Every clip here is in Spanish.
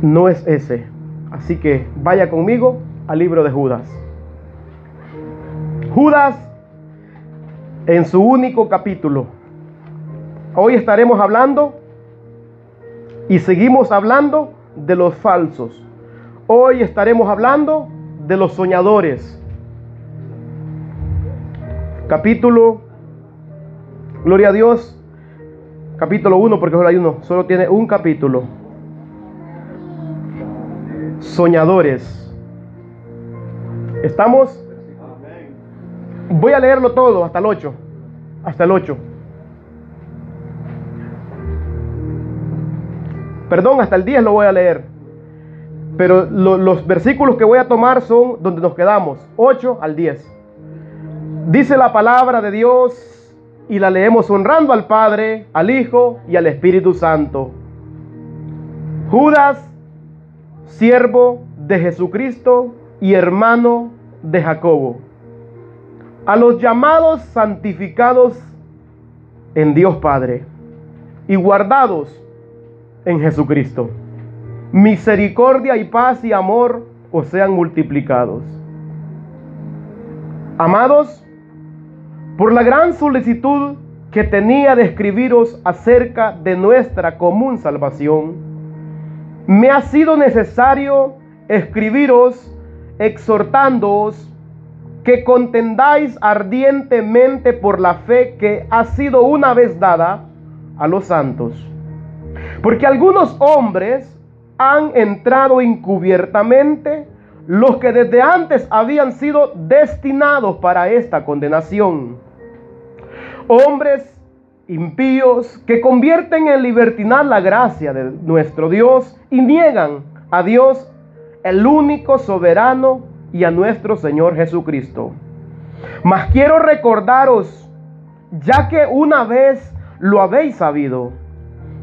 no es ese. Así que vaya conmigo al libro de Judas. Judas en su único capítulo. Hoy estaremos hablando y seguimos hablando de los falsos. Hoy estaremos hablando de los soñadores. Capítulo, gloria a Dios, capítulo 1, porque solo hay uno, solo tiene un capítulo. Soñadores. ¿Estamos? Voy a leerlo todo hasta el 8. Hasta el 8. Perdón, hasta el 10 lo voy a leer. Pero los versículos que voy a tomar son donde nos quedamos, 8 al 10. Dice la palabra de Dios y la leemos honrando al Padre, al Hijo y al Espíritu Santo. Judas, siervo de Jesucristo y hermano de Jacobo, a los llamados santificados en Dios Padre y guardados en Jesucristo, misericordia y paz y amor os sean multiplicados. Amados, por la gran solicitud que tenía de escribiros acerca de nuestra común salvación, me ha sido necesario escribiros exhortándoos que contendáis ardientemente por la fe que ha sido una vez dada a los santos. Porque algunos hombres han entrado encubiertamente, los que desde antes habían sido destinados para esta condenación. Hombres impíos que convierten en libertinad la gracia de nuestro Dios y niegan a Dios, el único soberano, y a nuestro Señor Jesucristo. Mas quiero recordaros, ya que una vez lo habéis sabido,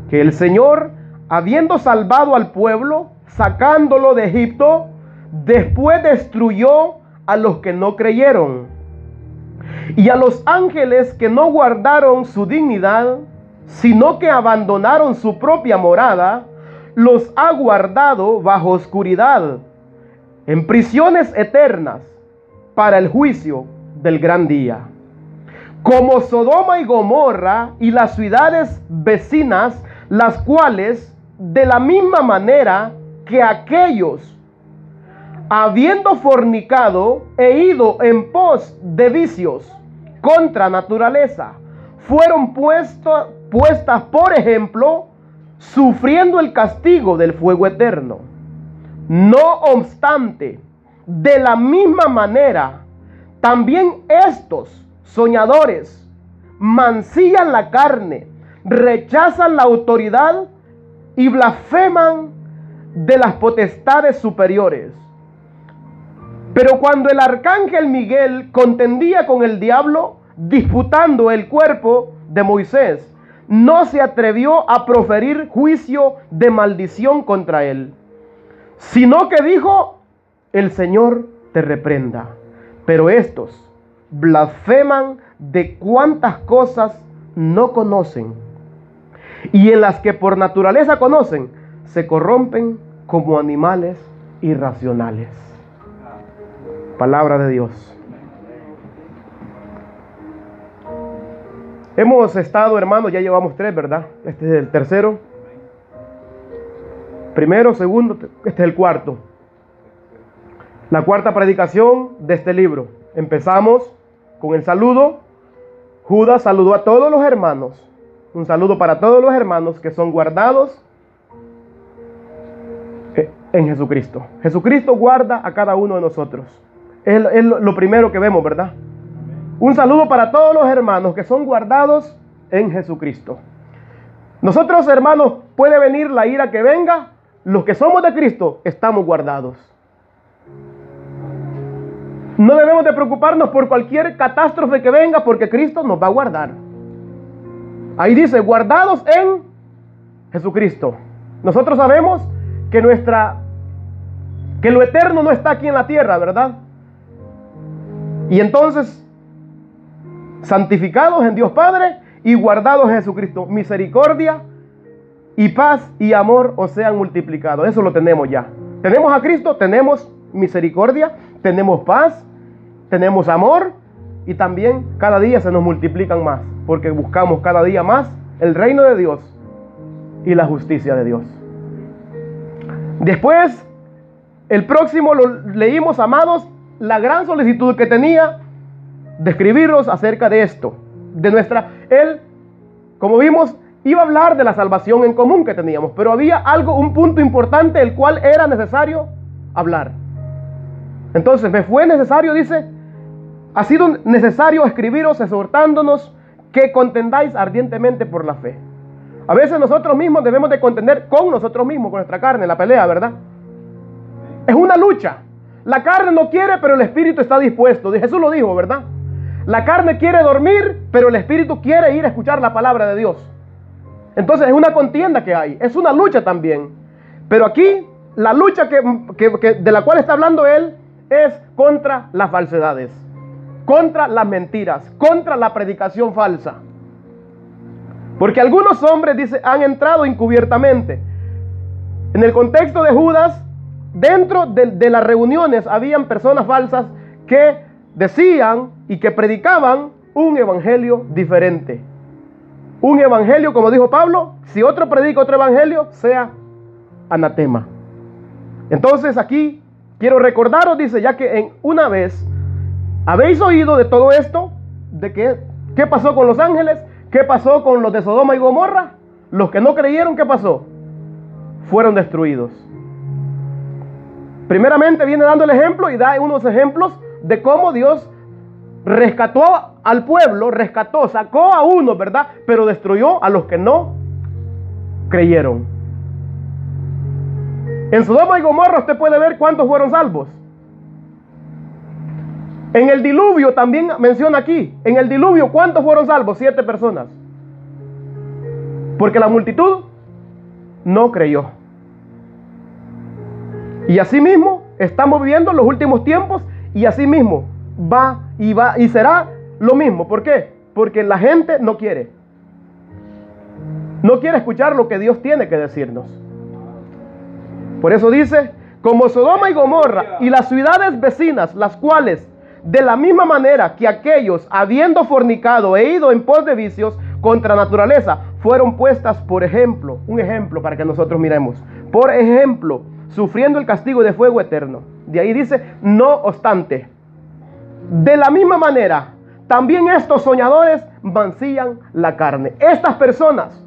que el Señor, habiendo salvado al pueblo, sacándolo de Egipto, después destruyó a los que no creyeron, y a los ángeles que no guardaron su dignidad, sino que abandonaron su propia morada, los ha guardado bajo oscuridad, en prisiones eternas, para el juicio del gran día. Como Sodoma y Gomorra y las ciudades vecinas, las cuales, de la misma manera que aquellos, habiendo fornicado e ido en pos de vicios contra naturaleza, fueron puestas por ejemplo, sufriendo el castigo del fuego eterno. No obstante, de la misma manera, también estos soñadores mancillan la carne, rechazan la autoridad y blasfeman de las potestades superiores. Pero cuando el arcángel Miguel contendía con el diablo, disputando el cuerpo de Moisés, no se atrevió a proferir juicio de maldición contra él, sino que dijo: el Señor te reprenda. Pero estos blasfeman de cuantas cosas no conocen, y en las que por naturaleza conocen, se corrompen como animales irracionales. Palabra de Dios. Hemos estado, hermanos, ya llevamos 3, ¿verdad? Este es el tercero. Primero, segundo, este es el cuarto. La cuarta predicación de este libro. Empezamos con el saludo. Judas saludó a todos los hermanos. Un saludo para todos los hermanos que son guardados en Jesucristo. Jesucristo guarda a cada uno de nosotros. Es lo primero que vemos, ¿verdad? Un saludo para todos los hermanos que son guardados en Jesucristo. Nosotros, hermanos, puede venir la ira que venga. Los que somos de Cristo estamos guardados. No debemos de preocuparnos por cualquier catástrofe que venga, porque Cristo nos va a guardar. Ahí dice, guardados en Jesucristo. Nosotros sabemos que lo eterno no está aquí en la tierra, ¿verdad? Y entonces, santificados en Dios Padre y guardados en Jesucristo. Misericordia y paz y amor os sean multiplicados. Eso lo tenemos ya. Tenemos a Cristo, tenemos misericordia, tenemos paz, tenemos amor, y también cada día se nos multiplican más, porque buscamos cada día más el reino de Dios y la justicia de Dios. Después, el próximo lo leímos, amados, la gran solicitud que tenía de escribiros acerca de esto, de nuestra... Él, como vimos, iba a hablar de la salvación en común que teníamos, pero había algo, un punto importante, el cual era necesario hablar. Entonces, me fue necesario, dice, ha sido necesario escribiros exhortándonos que contendáis ardientemente por la fe. A veces nosotros mismos debemos de contender con nosotros mismos, con nuestra carne, la pelea, ¿verdad? Es una lucha. La carne no quiere, pero el espíritu está dispuesto. Jesús lo dijo, ¿verdad? La carne quiere dormir, pero el espíritu quiere ir a escuchar la palabra de Dios. Entonces es una contienda que hay, es una lucha también. Pero aquí, la lucha de la cual está hablando él es contra las falsedades, contra las mentiras, contra la predicación falsa. Porque algunos hombres, dice, han entrado encubiertamente. En el contexto de Judas, dentro de las reuniones habían personas falsas que decían y que predicaban un evangelio diferente. Un evangelio, como dijo Pablo, si otro predica otro evangelio, sea anatema. Entonces aquí quiero recordaros, dice, ya que una vez habéis oído de todo esto, de qué pasó con los ángeles, qué pasó con los de Sodoma y Gomorra, los que no creyeron, ¿qué pasó? Fueron destruidos. Primeramente viene dando el ejemplo y da unos ejemplos de cómo Dios rescató al pueblo, sacó a uno, ¿verdad? Pero destruyó a los que no creyeron. En Sodoma y Gomorra usted puede ver cuántos fueron salvos. En el diluvio también menciona aquí, en el diluvio ¿cuántos fueron salvos? 7 personas. Porque la multitud no creyó. Y así mismo estamos viviendo los últimos tiempos, y así mismo va y será lo mismo. ¿Por qué? Porque la gente no quiere. No quiere escuchar lo que Dios tiene que decirnos. Por eso dice, como Sodoma y Gomorra y las ciudades vecinas, las cuales de la misma manera que aquellos, habiendo fornicado e ido en pos de vicios contra naturaleza, fueron puestas por ejemplo, un ejemplo para que nosotros miremos, por ejemplo, sufriendo el castigo de fuego eterno. De ahí dice, no obstante, de la misma manera, también estos soñadores mancillan la carne. Estas personas.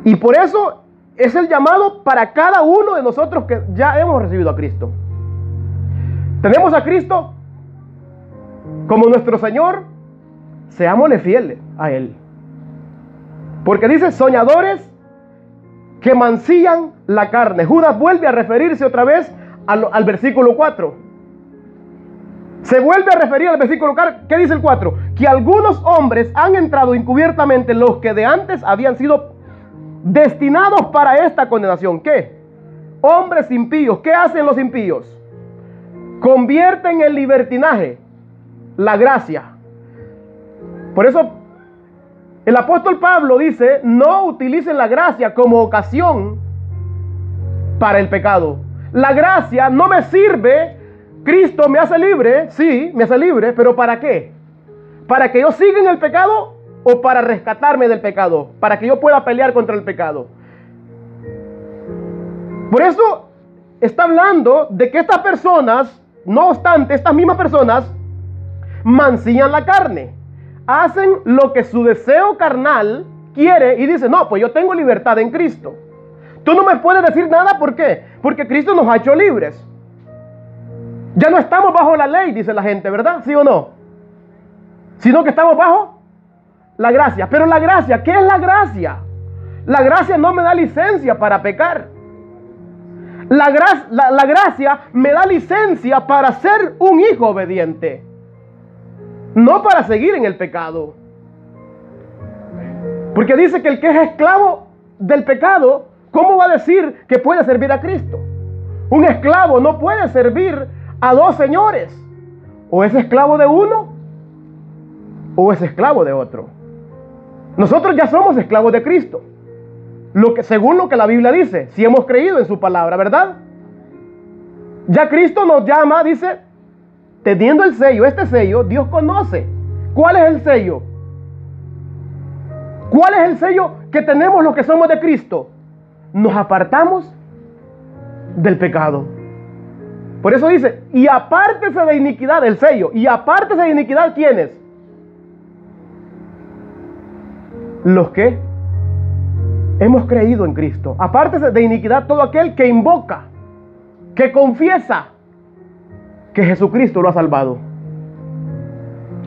Y por eso es el llamado para cada uno de nosotros que ya hemos recibido a Cristo. Tenemos a Cristo como nuestro Señor, seámosle fieles a Él. Porque dice soñadores que mancillan la carne. Judas vuelve a referirse otra vez al versículo 4. Se vuelve a referir al versículo 4. ¿Qué dice el 4? Que algunos hombres han entrado encubiertamente, los que de antes habían sido destinados para esta condenación. ¿Qué? Hombres impíos. ¿Qué hacen los impíos? Convierten en libertinaje la gracia. Por eso el apóstol Pablo dice, no utilicen la gracia como ocasión para el pecado. La gracia no me sirve. Cristo me hace libre, sí, me hace libre, pero ¿para qué? ¿Para que yo siga en el pecado o para rescatarme del pecado? Para que yo pueda pelear contra el pecado. Por eso está hablando de que estas personas, no obstante, estas mismas personas mancillan la carne. Hacen lo que su deseo carnal quiere y dicen, no, pues yo tengo libertad en Cristo. Tú no me puedes decir nada, ¿por qué? Porque Cristo nos ha hecho libres. Ya no estamos bajo la ley, dice la gente, ¿verdad? ¿Sí o no? Sino que estamos bajo la gracia. Pero la gracia, ¿qué es la gracia? La gracia no me da licencia para pecar. La gracia me da licencia para ser un hijo obediente, no para seguir en el pecado. Porque dice que el que es esclavo del pecado, ¿cómo va a decir que puede servir a Cristo? Un esclavo no puede servir a dos señores. O es esclavo de uno o es esclavo de otro. Nosotros ya somos esclavos de Cristo. según lo que la Biblia dice, si hemos creído en su palabra, ¿verdad? Ya Cristo nos llama, dice, teniendo el sello, este sello, Dios conoce. ¿Cuál es el sello? ¿Cuál es el sello que tenemos los que somos de Cristo? Nos apartamos del pecado. Por eso dice, y apártese de iniquidad, el sello, y apártese de iniquidad, ¿quiénes? Los que hemos creído en Cristo. Apártese de iniquidad todo aquel que invoca, que confiesa que Jesucristo lo ha salvado.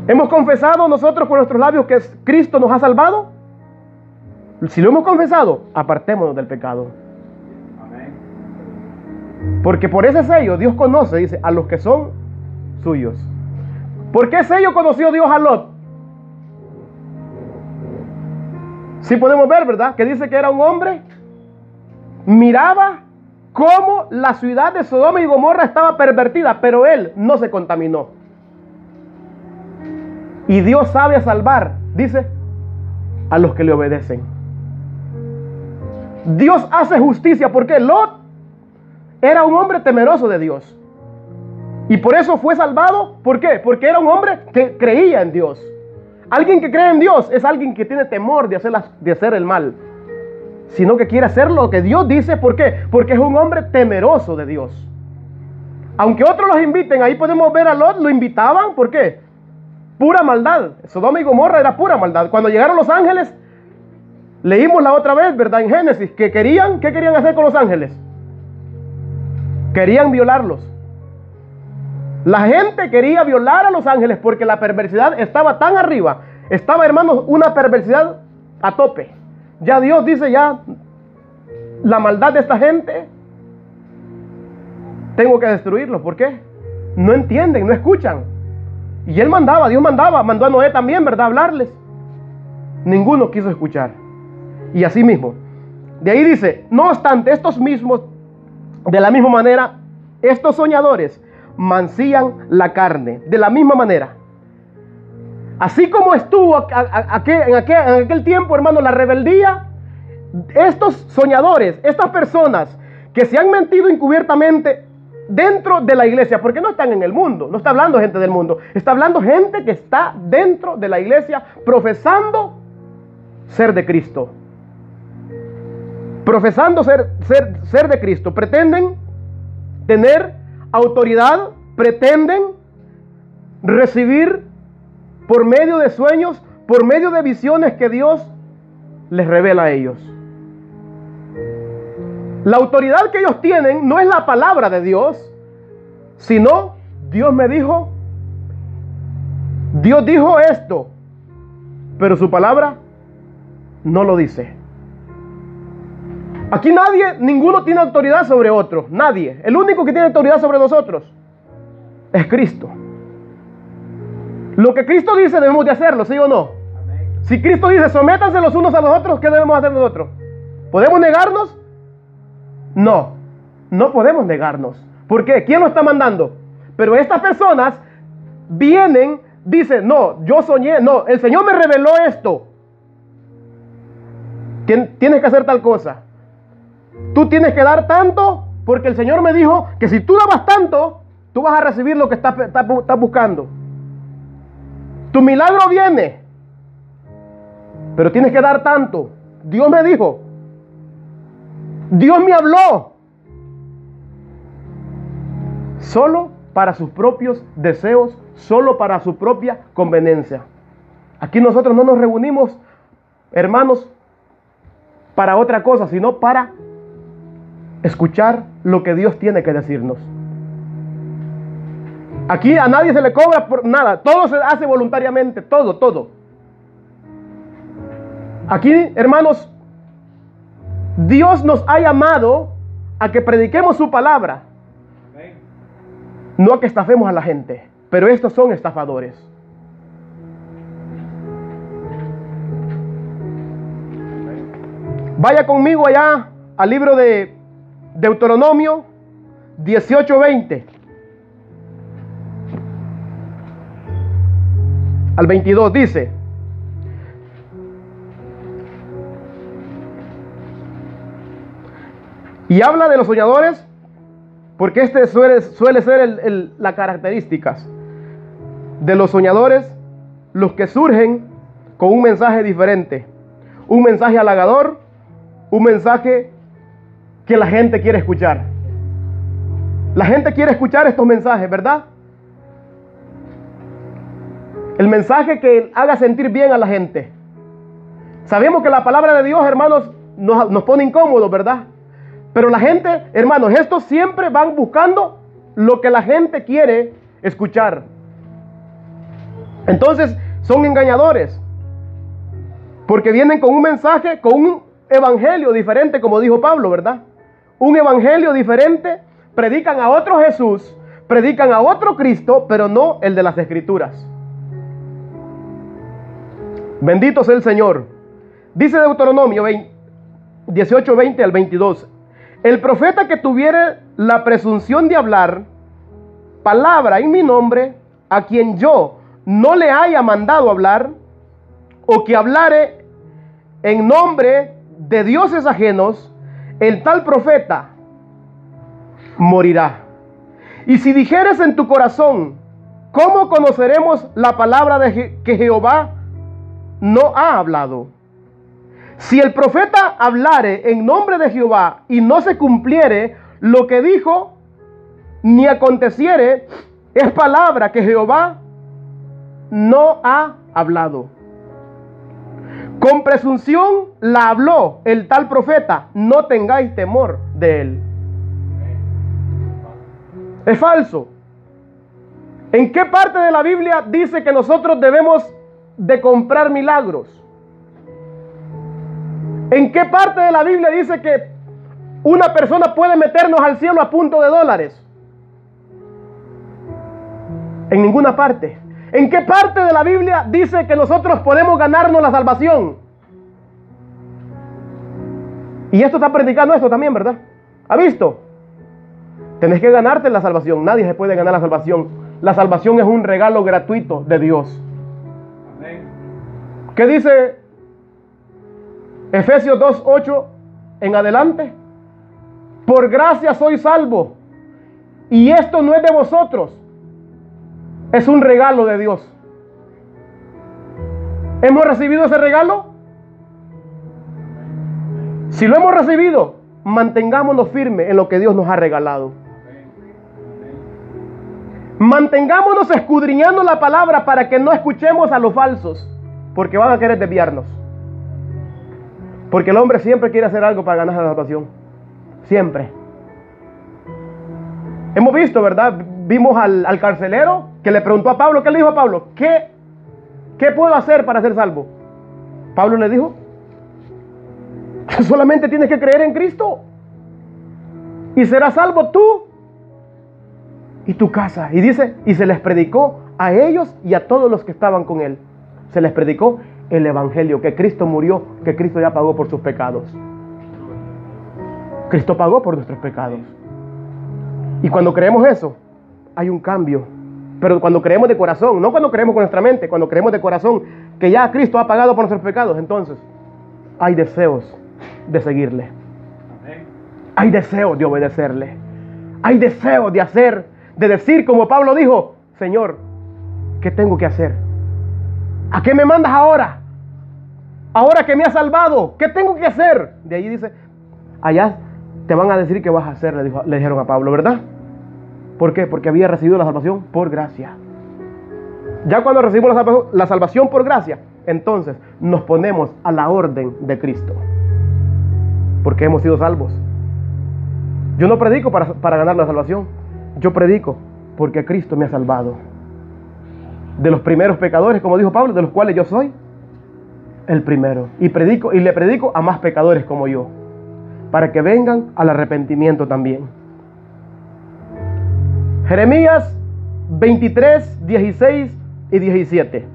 ¿Hemos confesado nosotros con nuestros labios que Cristo nos ha salvado? Si lo hemos confesado, apartémonos del pecado. Amén. Porque por ese sello Dios conoce, dice, a los que son suyos. ¿Por qué sello conoció Dios a Lot? Sí podemos ver, ¿verdad? Que dice que era un hombre, miraba cómo la ciudad de Sodoma y Gomorra estaba pervertida, pero él no se contaminó. Y Dios sabe salvar, dice, a los que le obedecen. Dios hace justicia porque Lot era un hombre temeroso de Dios. Y por eso fue salvado. ¿Por qué? Porque era un hombre que creía en Dios. Alguien que cree en Dios es alguien que tiene temor de hacer el mal, sino que quiere hacer lo que Dios dice. ¿Por qué? Porque es un hombre temeroso de Dios. Aunque otros los inviten, ahí podemos ver a Lot, lo invitaban. ¿Por qué? Pura maldad. Sodoma y Gomorra era pura maldad. Cuando llegaron los ángeles, leímos la otra vez, ¿verdad? En Génesis, ¿qué querían hacer con los ángeles? Querían violarlos. La gente quería violar a los ángeles porque la perversidad estaba tan arriba. Estaba, hermanos, una perversidad a tope. Ya Dios dice, ya la maldad de esta gente tengo que destruirlos. ¿Por qué? No entienden, no escuchan. Y Dios mandó a Noé también, ¿verdad? A hablarles. Ninguno quiso escuchar. Y así mismo. De ahí dice, no obstante, estos mismos, de la misma manera, estos soñadores mancillan la carne. De la misma manera. Así como estuvo en aquel tiempo, hermano, la rebeldía, estos soñadores, estas personas que se han mentido encubiertamente dentro de la iglesia, porque no están en el mundo, no está hablando gente del mundo, está hablando gente que está dentro de la iglesia profesando ser de Cristo. Profesando ser de Cristo. Pretenden tener autoridad, pretenden recibir por medio de sueños, por medio de visiones que Dios les revela a ellos. La autoridad que ellos tienen no es la palabra de Dios, sino Dios me dijo, Dios dijo esto, pero su palabra no lo dice. Aquí ninguno tiene autoridad sobre otro, nadie. El único que tiene autoridad sobre nosotros es Cristo. Lo que Cristo dice debemos de hacerlo, ¿sí o no? Amén. Si Cristo dice sométanse los unos a los otros, ¿qué debemos hacer nosotros? ¿Podemos negarnos? No, no podemos negarnos. ¿Por qué? ¿Quién lo está mandando? Pero estas personas vienen, dicen, no, yo soñé, no, el Señor me reveló esto. Tienes que hacer tal cosa. Tú tienes que dar tanto porque el Señor me dijo que si tú dabas tanto, tú vas a recibir lo que estás buscando. Tu milagro viene, pero tienes que dar tanto. Dios me dijo, Dios me habló, solo para sus propios deseos, solo para su propia conveniencia. Aquí nosotros no nos reunimos, hermanos, para otra cosa, sino para escuchar lo que Dios tiene que decirnos. Aquí a nadie se le cobra por nada, todo se hace voluntariamente, todo. Aquí, hermanos, Dios nos ha llamado a que prediquemos su palabra, no a que estafemos a la gente, pero estos son estafadores. Vaya conmigo allá al libro de Deuteronomio 18:20 al 22 dice: Y habla de los soñadores porque este suele ser las características de los soñadores, los que surgen con un mensaje diferente, un mensaje halagador, un mensaje que la gente quiere escuchar. La gente quiere escuchar estos mensajes, ¿verdad? El mensaje que haga sentir bien a la gente. Sabemos que la palabra de Dios, hermanos, nos pone incómodos, ¿verdad? Pero la gente, hermanos, estos siempre van buscando lo que la gente quiere escuchar. Entonces, son engañadores. Porque vienen con un mensaje, con un evangelio diferente, como dijo Pablo, ¿verdad? Un evangelio diferente. Predican a otro Jesús, predican a otro Cristo, pero no el de las Escrituras. Bendito sea el Señor. Dice Deuteronomio 18, 20 al 22. El profeta que tuviere la presunción de hablar palabra en mi nombre, a quien yo no le haya mandado hablar, o que hablare en nombre de dioses ajenos, el tal profeta morirá. Y si dijeres en tu corazón, ¿cómo conoceremos la palabra que Jehová no ha hablado? Si el profeta hablare en nombre de Jehová y no se cumpliere lo que dijo, ni aconteciere, es palabra que Jehová no ha hablado. Con presunción la habló el tal profeta, no tengáis temor de él. Es falso. ¿En qué parte de la Biblia dice que nosotros debemos de comprar milagros? ¿En qué parte de la Biblia dice que una persona puede meternos al cielo a punto de dólares? En ninguna parte. ¿En qué parte de la Biblia dice que nosotros podemos ganarnos la salvación? Y esto está predicando esto también, ¿verdad? ¿Ha visto? Tenés que ganarte la salvación. Nadie se puede ganar la salvación. La salvación es un regalo gratuito de Dios. Amén. ¿Qué dice Efesios 2:8 en adelante? Por gracia soy salvo. Y esto no es de vosotros. Es un regalo de Dios. ¿Hemos recibido ese regalo? Si lo hemos recibido, mantengámonos firmes en lo que Dios nos ha regalado. Mantengámonos escudriñando la palabra para que no escuchemos a los falsos, porque van a querer desviarnos. Porque el hombre siempre quiere hacer algo para ganar la salvación. Siempre. Hemos visto, ¿verdad? Vimos al carcelero que le preguntó a Pablo. ¿Qué le dijo a Pablo? ¿Qué puedo hacer para ser salvo? Pablo le dijo: solamente tienes que creer en Cristo y serás salvo tú y tu casa. Y dice, y se les predicó a ellos y a todos los que estaban con él. Se les predicó el evangelio, que Cristo murió, que Cristo ya pagó por sus pecados. Cristo pagó por nuestros pecados. Y cuando creemos eso, hay un cambio. Pero cuando creemos de corazón, no cuando creemos con nuestra mente, cuando creemos de corazón que ya Cristo ha pagado por nuestros pecados, entonces hay deseos de seguirle. Hay deseos de obedecerle. Hay deseos de hacer, de decir como Pablo dijo: Señor, ¿qué tengo que hacer? ¿A qué me mandas ahora? Ahora que me has salvado, ¿qué tengo que hacer? De ahí dice: allá te van a decir qué vas a hacer, le dijeron a Pablo, ¿verdad? ¿Por qué? Porque había recibido la salvación por gracia. Ya cuando recibimos la salvación por gracia, entonces nos ponemos a la orden de Cristo, porque hemos sido salvos. Yo no predico para ganar la salvación. Yo predico porque Cristo me ha salvado de los primeros pecadores, como dijo Pablo, de los cuales yo soy el primero. Y le predico a más pecadores como yo, para que vengan al arrepentimiento también. Jeremías 23, 16 y 17.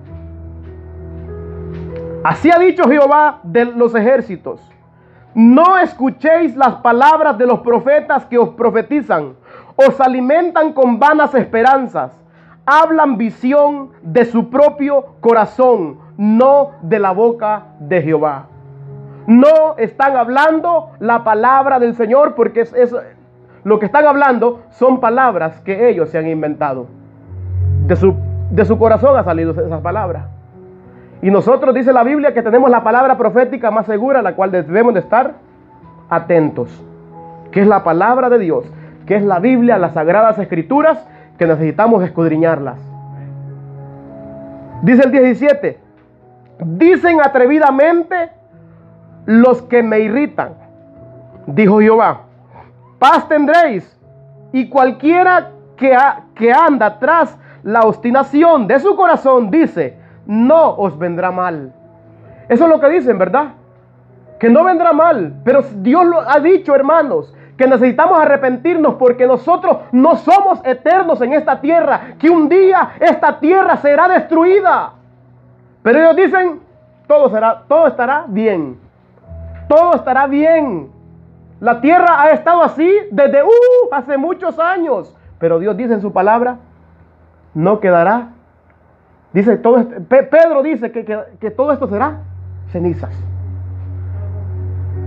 Así ha dicho Jehová de los ejércitos: no escuchéis las palabras de los profetas que os profetizan, os alimentan con vanas esperanzas, hablan visión de su propio corazón, no de la boca de Jehová. no están hablando la palabra del Señor, porque lo que están hablando son palabras que ellos se han inventado. De su corazón ha salido esas palabras. Y nosotros, dice la Biblia, que tenemos la palabra profética más segura, a la cual debemos de estar atentos, que es la palabra de Dios, que es la Biblia, las Sagradas Escrituras, que necesitamos escudriñarlas. Dice el 17, dicen atrevidamente los que me irritan, dijo Jehová, paz tendréis, y cualquiera que anda tras la obstinación de su corazón, dice, no os vendrá mal. Eso es lo que dicen, ¿verdad? Que no vendrá mal. Pero Dios lo ha dicho, hermanos, que necesitamos arrepentirnos, porque nosotros no somos eternos en esta tierra, que un día esta tierra será destruida. Pero ellos dicen, todo estará bien. Todo estará bien. La tierra ha estado así desde hace muchos años. Pero Dios dice en su palabra, no quedará. Dice, Pedro dice que todo esto será cenizas.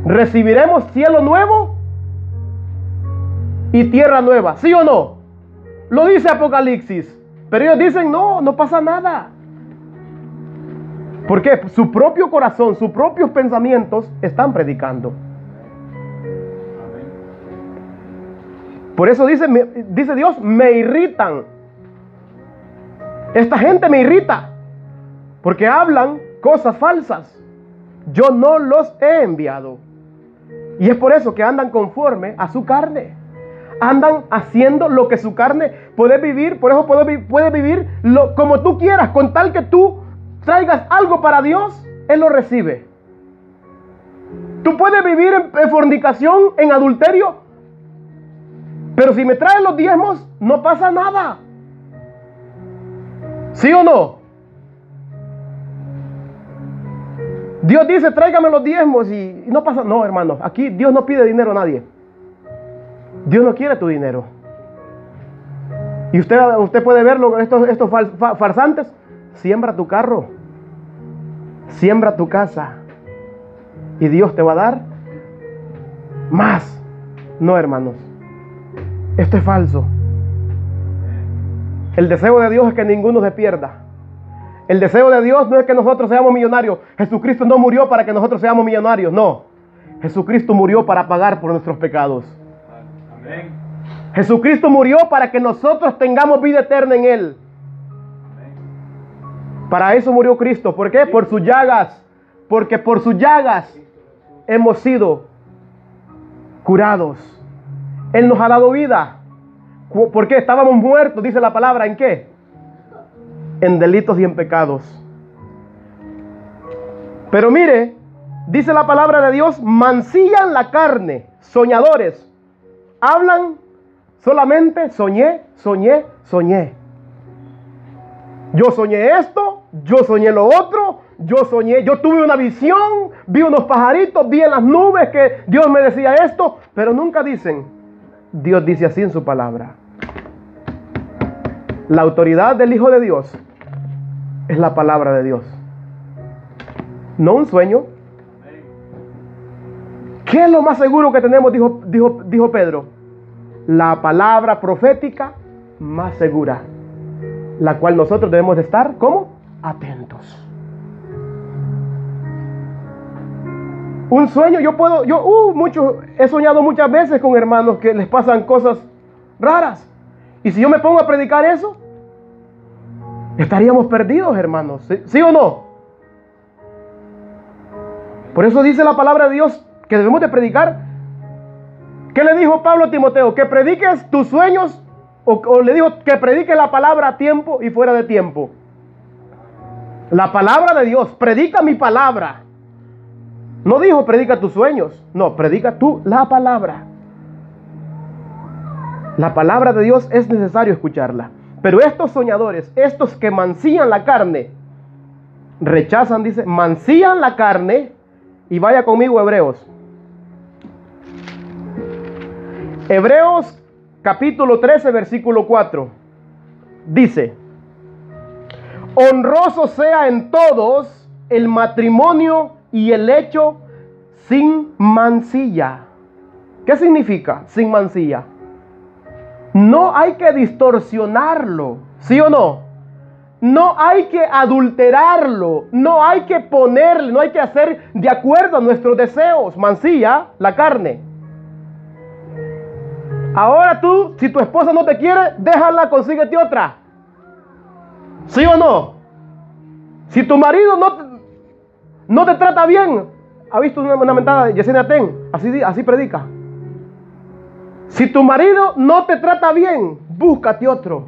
Recibiremos cielo nuevo y tierra nueva, ¿sí o no? Lo dice Apocalipsis. Pero ellos dicen, no pasa nada. Porque su propio corazón, sus propios pensamientos están predicando. Por eso dice Dios, me irritan. Esta gente me irrita, porque hablan cosas falsas. Yo no los he enviado. Y es por eso que andan conforme a su carne. Andan haciendo lo que su carne puede vivir. Por eso puede vivir como tú quieras. Con tal que tú traigas algo para Dios, Él lo recibe. Tú puedes vivir en fornicación, en adulterio, pero si me traes los diezmos, no pasa nada. ¿Sí o no? Dios dice, tráigame los diezmos y no pasa. No, hermanos, aquí Dios no pide dinero a nadie. Dios no quiere tu dinero. Y usted puede verlo, estos farsantes. Siembra tu carro, siembra tu casa, y Dios te va a dar más. No, hermanos, esto es falso. El deseo de Dios es que ninguno se pierda. El deseo de Dios no es que nosotros seamos millonarios. Jesucristo no murió para que nosotros seamos millonarios, no. Jesucristo murió para pagar por nuestros pecados. Amén. Jesucristo murió para que nosotros tengamos vida eterna en Él. Amén. Para eso murió Cristo. ¿Por qué? Por sus llagas. Porque por sus llagas hemos sido curados. Él nos ha dado vida. ¿Por qué? Estábamos muertos, dice la palabra, ¿en qué? En delitos y en pecados. Pero mire, dice la palabra de Dios, mancillan la carne, soñadores. Hablan solamente soñé. Yo soñé esto, yo soñé lo otro, yo tuve una visión, vi unos pajaritos, vi en las nubes que Dios me decía esto, pero nunca dicen, Dios dice así en su palabra. La autoridad del Hijo de Dios es la palabra de Dios, no un sueño. ¿Qué es lo más seguro que tenemos? Dijo Pedro. La palabra profética más segura, la cual nosotros debemos de estar, ¿cómo? Atentos. Un sueño, he soñado muchas veces con hermanos que les pasan cosas raras. Y si yo me pongo a predicar eso, estaríamos perdidos, hermanos. ¿Sí o no? Por eso dice la palabra de Dios que debemos de predicar. ¿Qué le dijo Pablo a Timoteo? Que prediques tus sueños, o le dijo que prediques la palabra a tiempo y fuera de tiempo. La palabra de Dios, predica mi palabra. No dijo predica tus sueños, no, predica tú la palabra. La palabra de Dios es necesario escucharla. Pero estos soñadores, estos que mancillan la carne, rechazan, dice, mancillan la carne. Y vaya conmigo a Hebreos. Hebreos capítulo 13, versículo 4. Dice, honroso sea en todos el matrimonio y el lecho sin mancilla. ¿Qué significa sin mancilla? No hay que distorsionarlo, ¿sí o no? No hay que adulterarlo, no hay que ponerle, no hay que hacer de acuerdo a nuestros deseos. Mancilla, la carne. Ahora tú, si tu esposa no te quiere, déjala, consíguete otra. ¿Sí o no? Si tu marido no te trata bien, ¿ha visto una mentada de Yesenia Ten? Así predica. Si tu marido no te trata bien, búscate otro.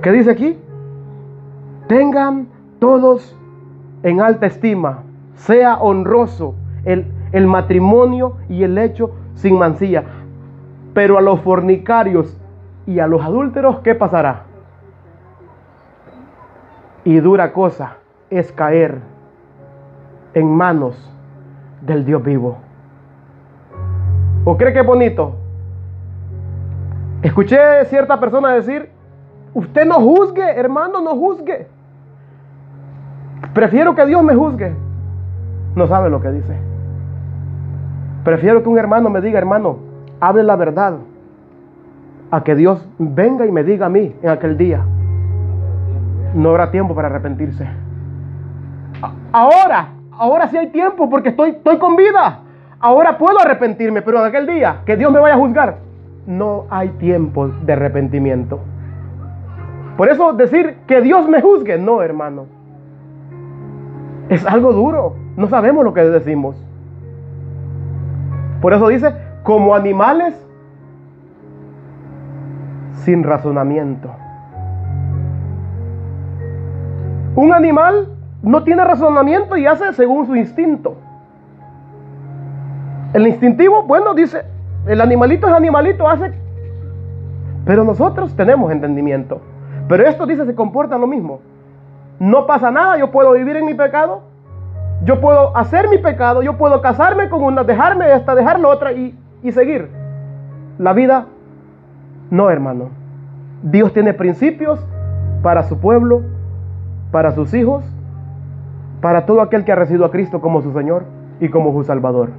¿Qué dice aquí? Tengan todos en alta estima, sea honroso el matrimonio y el hecho sin mancilla. Pero a los fornicarios y a los adúlteros, ¿qué pasará? Y dura cosa es caer en manos del Dios vivo. ¿O cree que es bonito? Escuché cierta persona decir: usted no juzgue, hermano, no juzgue. Prefiero que Dios me juzgue. No sabe lo que dice. Prefiero que un hermano me diga: hermano, hable la verdad, a que Dios venga y me diga a mí en aquel día. No habrá tiempo para arrepentirse. Ahora sí hay tiempo, porque estoy con vida. Ahora puedo arrepentirme, pero en aquel día que Dios me vaya a juzgar, no hay tiempo de arrepentimiento. Por eso decir que Dios me juzgue, no, hermano, es algo duro. No sabemos lo que decimos. Por eso dice: como animales sin razonamiento. Un animal no tiene razonamiento y hace según su instinto. El instintivo, bueno, dice, el animalito es animalito, hace. Pero nosotros tenemos entendimiento. Pero esto dice, se comporta lo mismo. No pasa nada, yo puedo vivir en mi pecado, yo puedo hacer mi pecado, yo puedo casarme con una, dejarme esta, dejar la otra y seguir. La vida, no, hermano. Dios tiene principios para su pueblo, para sus hijos, para todo aquel que ha recibido a Cristo como su Señor y como su Salvador.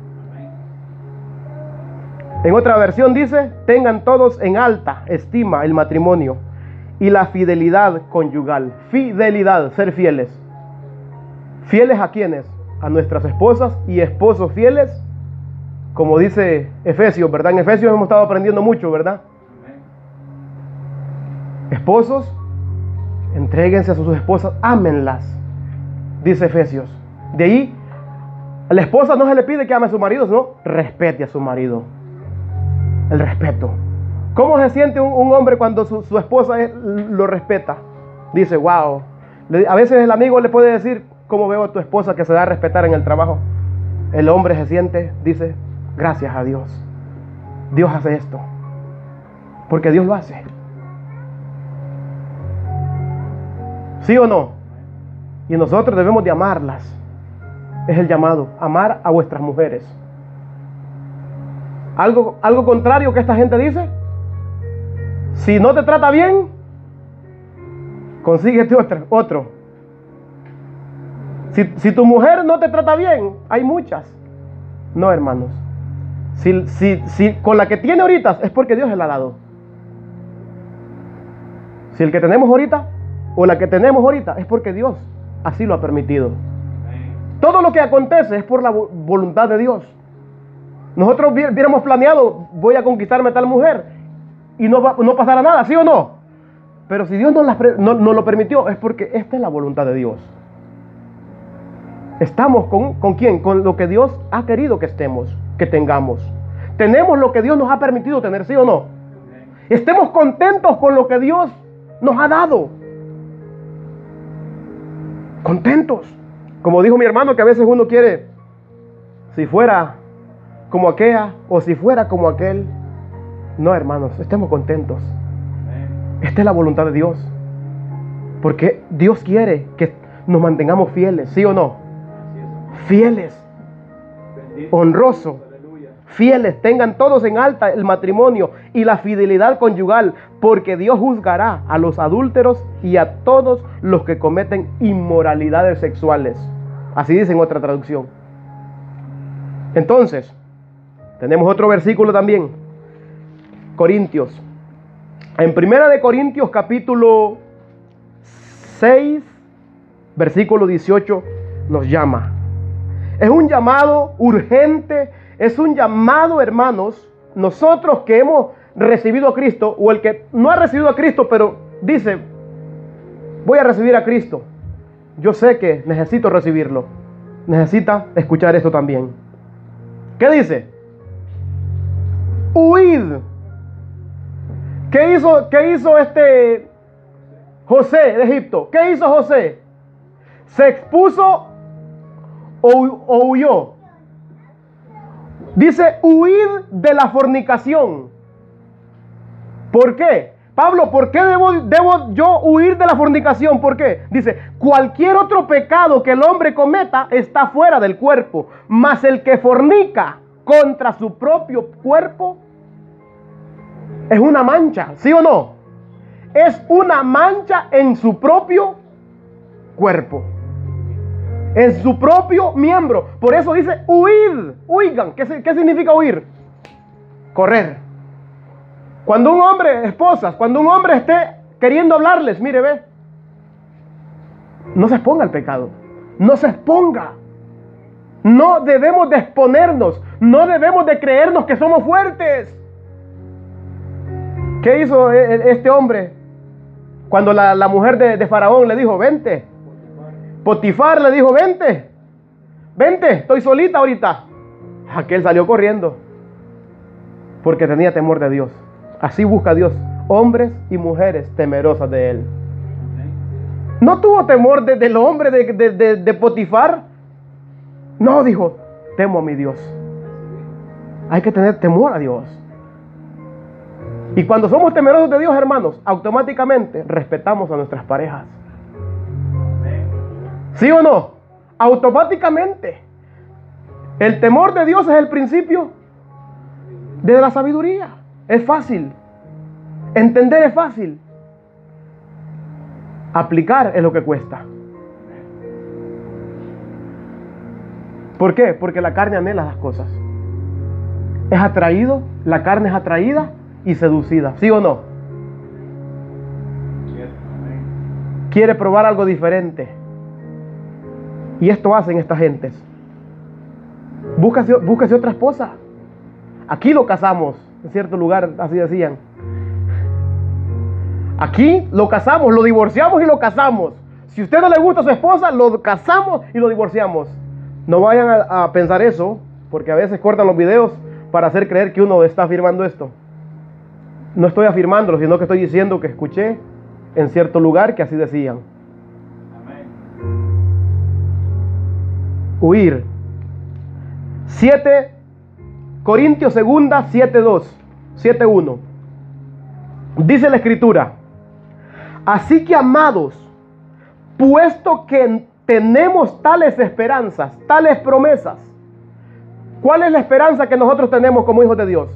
En otra versión dice: tengan todos en alta estima el matrimonio y la fidelidad conyugal. Fidelidad, ser fieles. ¿Fieles a quiénes? A nuestras esposas y esposos fieles, como dice Efesios, ¿verdad? En Efesios hemos estado aprendiendo mucho, ¿verdad? Esposos, entréguense a sus esposas, ámenlas, dice Efesios. De ahí, a la esposa no se le pide que ame a su marido, sino respete a su marido. El respeto. ¿Cómo se siente un hombre cuando su esposa lo respeta? Dice: wow. A veces el amigo le puede decir: ¿cómo veo a tu esposa que se da a respetar en el trabajo? El hombre se siente, dice: gracias a Dios. Dios hace esto. Porque Dios lo hace. ¿Sí o no? Y nosotros debemos de amarlas. Es el llamado: amar a vuestras mujeres. Algo contrario que esta gente dice: si no te trata bien, consíguete otro. Si tu mujer no te trata bien, hay muchas. No, hermanos. Si con la que tiene ahorita es porque Dios se la ha dado. Si el que tenemos ahorita o la que tenemos ahorita es porque Dios así lo ha permitido. Todo lo que acontece es por la voluntad de Dios. Nosotros hubiéramos planeado: voy a conquistarme a tal mujer, y no pasará nada, ¿sí o no? Pero si Dios no lo permitió, es porque esta es la voluntad de Dios. Estamos ¿con quién? Con lo que Dios ha querido que estemos, que tengamos. Tenemos lo que Dios nos ha permitido tener, ¿sí o no? Estemos contentos con lo que Dios nos ha dado. Contentos. Como dijo mi hermano, que a veces uno quiere, si fuera como aquella o si fuera como aquel. No, hermanos, estemos contentos. Esta es la voluntad de Dios. Porque Dios quiere que nos mantengamos fieles, ¿sí o no? Fieles, honroso, fieles, tengan todos en alta el matrimonio y la fidelidad conyugal, porque Dios juzgará a los adúlteros y a todos los que cometen inmoralidades sexuales. Así dice en otra traducción. Entonces, tenemos otro versículo también. Corintios. En 1 de Corintios capítulo 6, versículo 18, nos llama. Es un llamado urgente, es un llamado, hermanos, nosotros que hemos recibido a Cristo, o el que no ha recibido a Cristo, pero dice, voy a recibir a Cristo. Yo sé que necesito recibirlo. Necesita escuchar esto también. ¿Qué dice? Huid. ¿Qué hizo este José de Egipto? ¿Qué hizo José? ¿Se expuso o huyó? Dice, huid de la fornicación. ¿Por qué? Pablo, ¿por qué debo yo huir de la fornicación? ¿Por qué? Dice, cualquier otro pecado que el hombre cometa está fuera del cuerpo, mas el que fornica contra su propio cuerpo es una mancha, ¿sí o no? Es una mancha en su propio cuerpo, en su propio miembro. Por eso dice, huid, huigan. ¿Qué significa huir? Correr. Cuando un hombre, esposas, cuando un hombre esté queriendo hablarles, mire, ve, no se exponga al pecado, no se exponga. No debemos de exponernos, no debemos de creernos que somos fuertes. ¿Qué hizo este hombre cuando la mujer de Faraón le dijo, vente? Potifar le dijo, vente, estoy solita ahorita. Aquel salió corriendo porque tenía temor de Dios. Así busca Dios hombres y mujeres temerosas de Él. No tuvo temor del hombre de Potifar. No, dijo, temo a mi Dios. Hay que tener temor a Dios. Y cuando somos temerosos de Dios, hermanos, automáticamente respetamos a nuestras parejas. ¿Sí o no? Automáticamente. El temor de Dios es el principio de la sabiduría. Es fácil. Entender es fácil. Aplicar es lo que cuesta. ¿Por qué? Porque la carne anhela las cosas. Es atraído, la carne es atraída y seducida. ¿Sí o no? Quiere probar algo diferente. Y esto hacen estas gentes. Búscase otra esposa. Aquí lo casamos, en cierto lugar, así decían. Aquí lo casamos, lo divorciamos y lo casamos. Si a usted no le gusta a su esposa, lo casamos y lo divorciamos. No vayan a pensar eso, porque a veces cortan los videos para hacer creer que uno está afirmando esto. No estoy afirmándolo, sino que estoy diciendo que escuché en cierto lugar que así decían. Huir. 7 Corintios 2, 7:1. Dice la escritura: así que, amados, puesto que tenemos tales esperanzas, tales promesas. ¿Cuál es la esperanza que nosotros tenemos como hijos de Dios?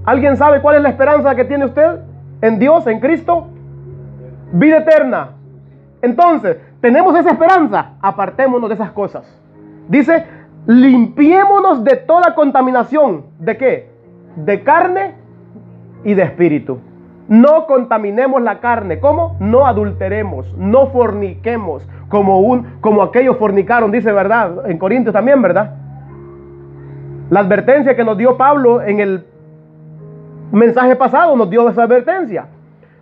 ¿Alguien sabe cuál es la esperanza que tiene usted en Dios, en Cristo? Vida eterna. Entonces, tenemos esa esperanza, apartémonos de esas cosas. Dice, limpiémonos de toda contaminación. ¿De qué? De carne y de espíritu. No contaminemos la carne. ¿Cómo? No adulteremos, no forniquemos, como aquellos fornicaron, dice, ¿verdad? En Corintios también, ¿verdad? La advertencia que nos dio Pablo en el mensaje pasado nos dio esa advertencia.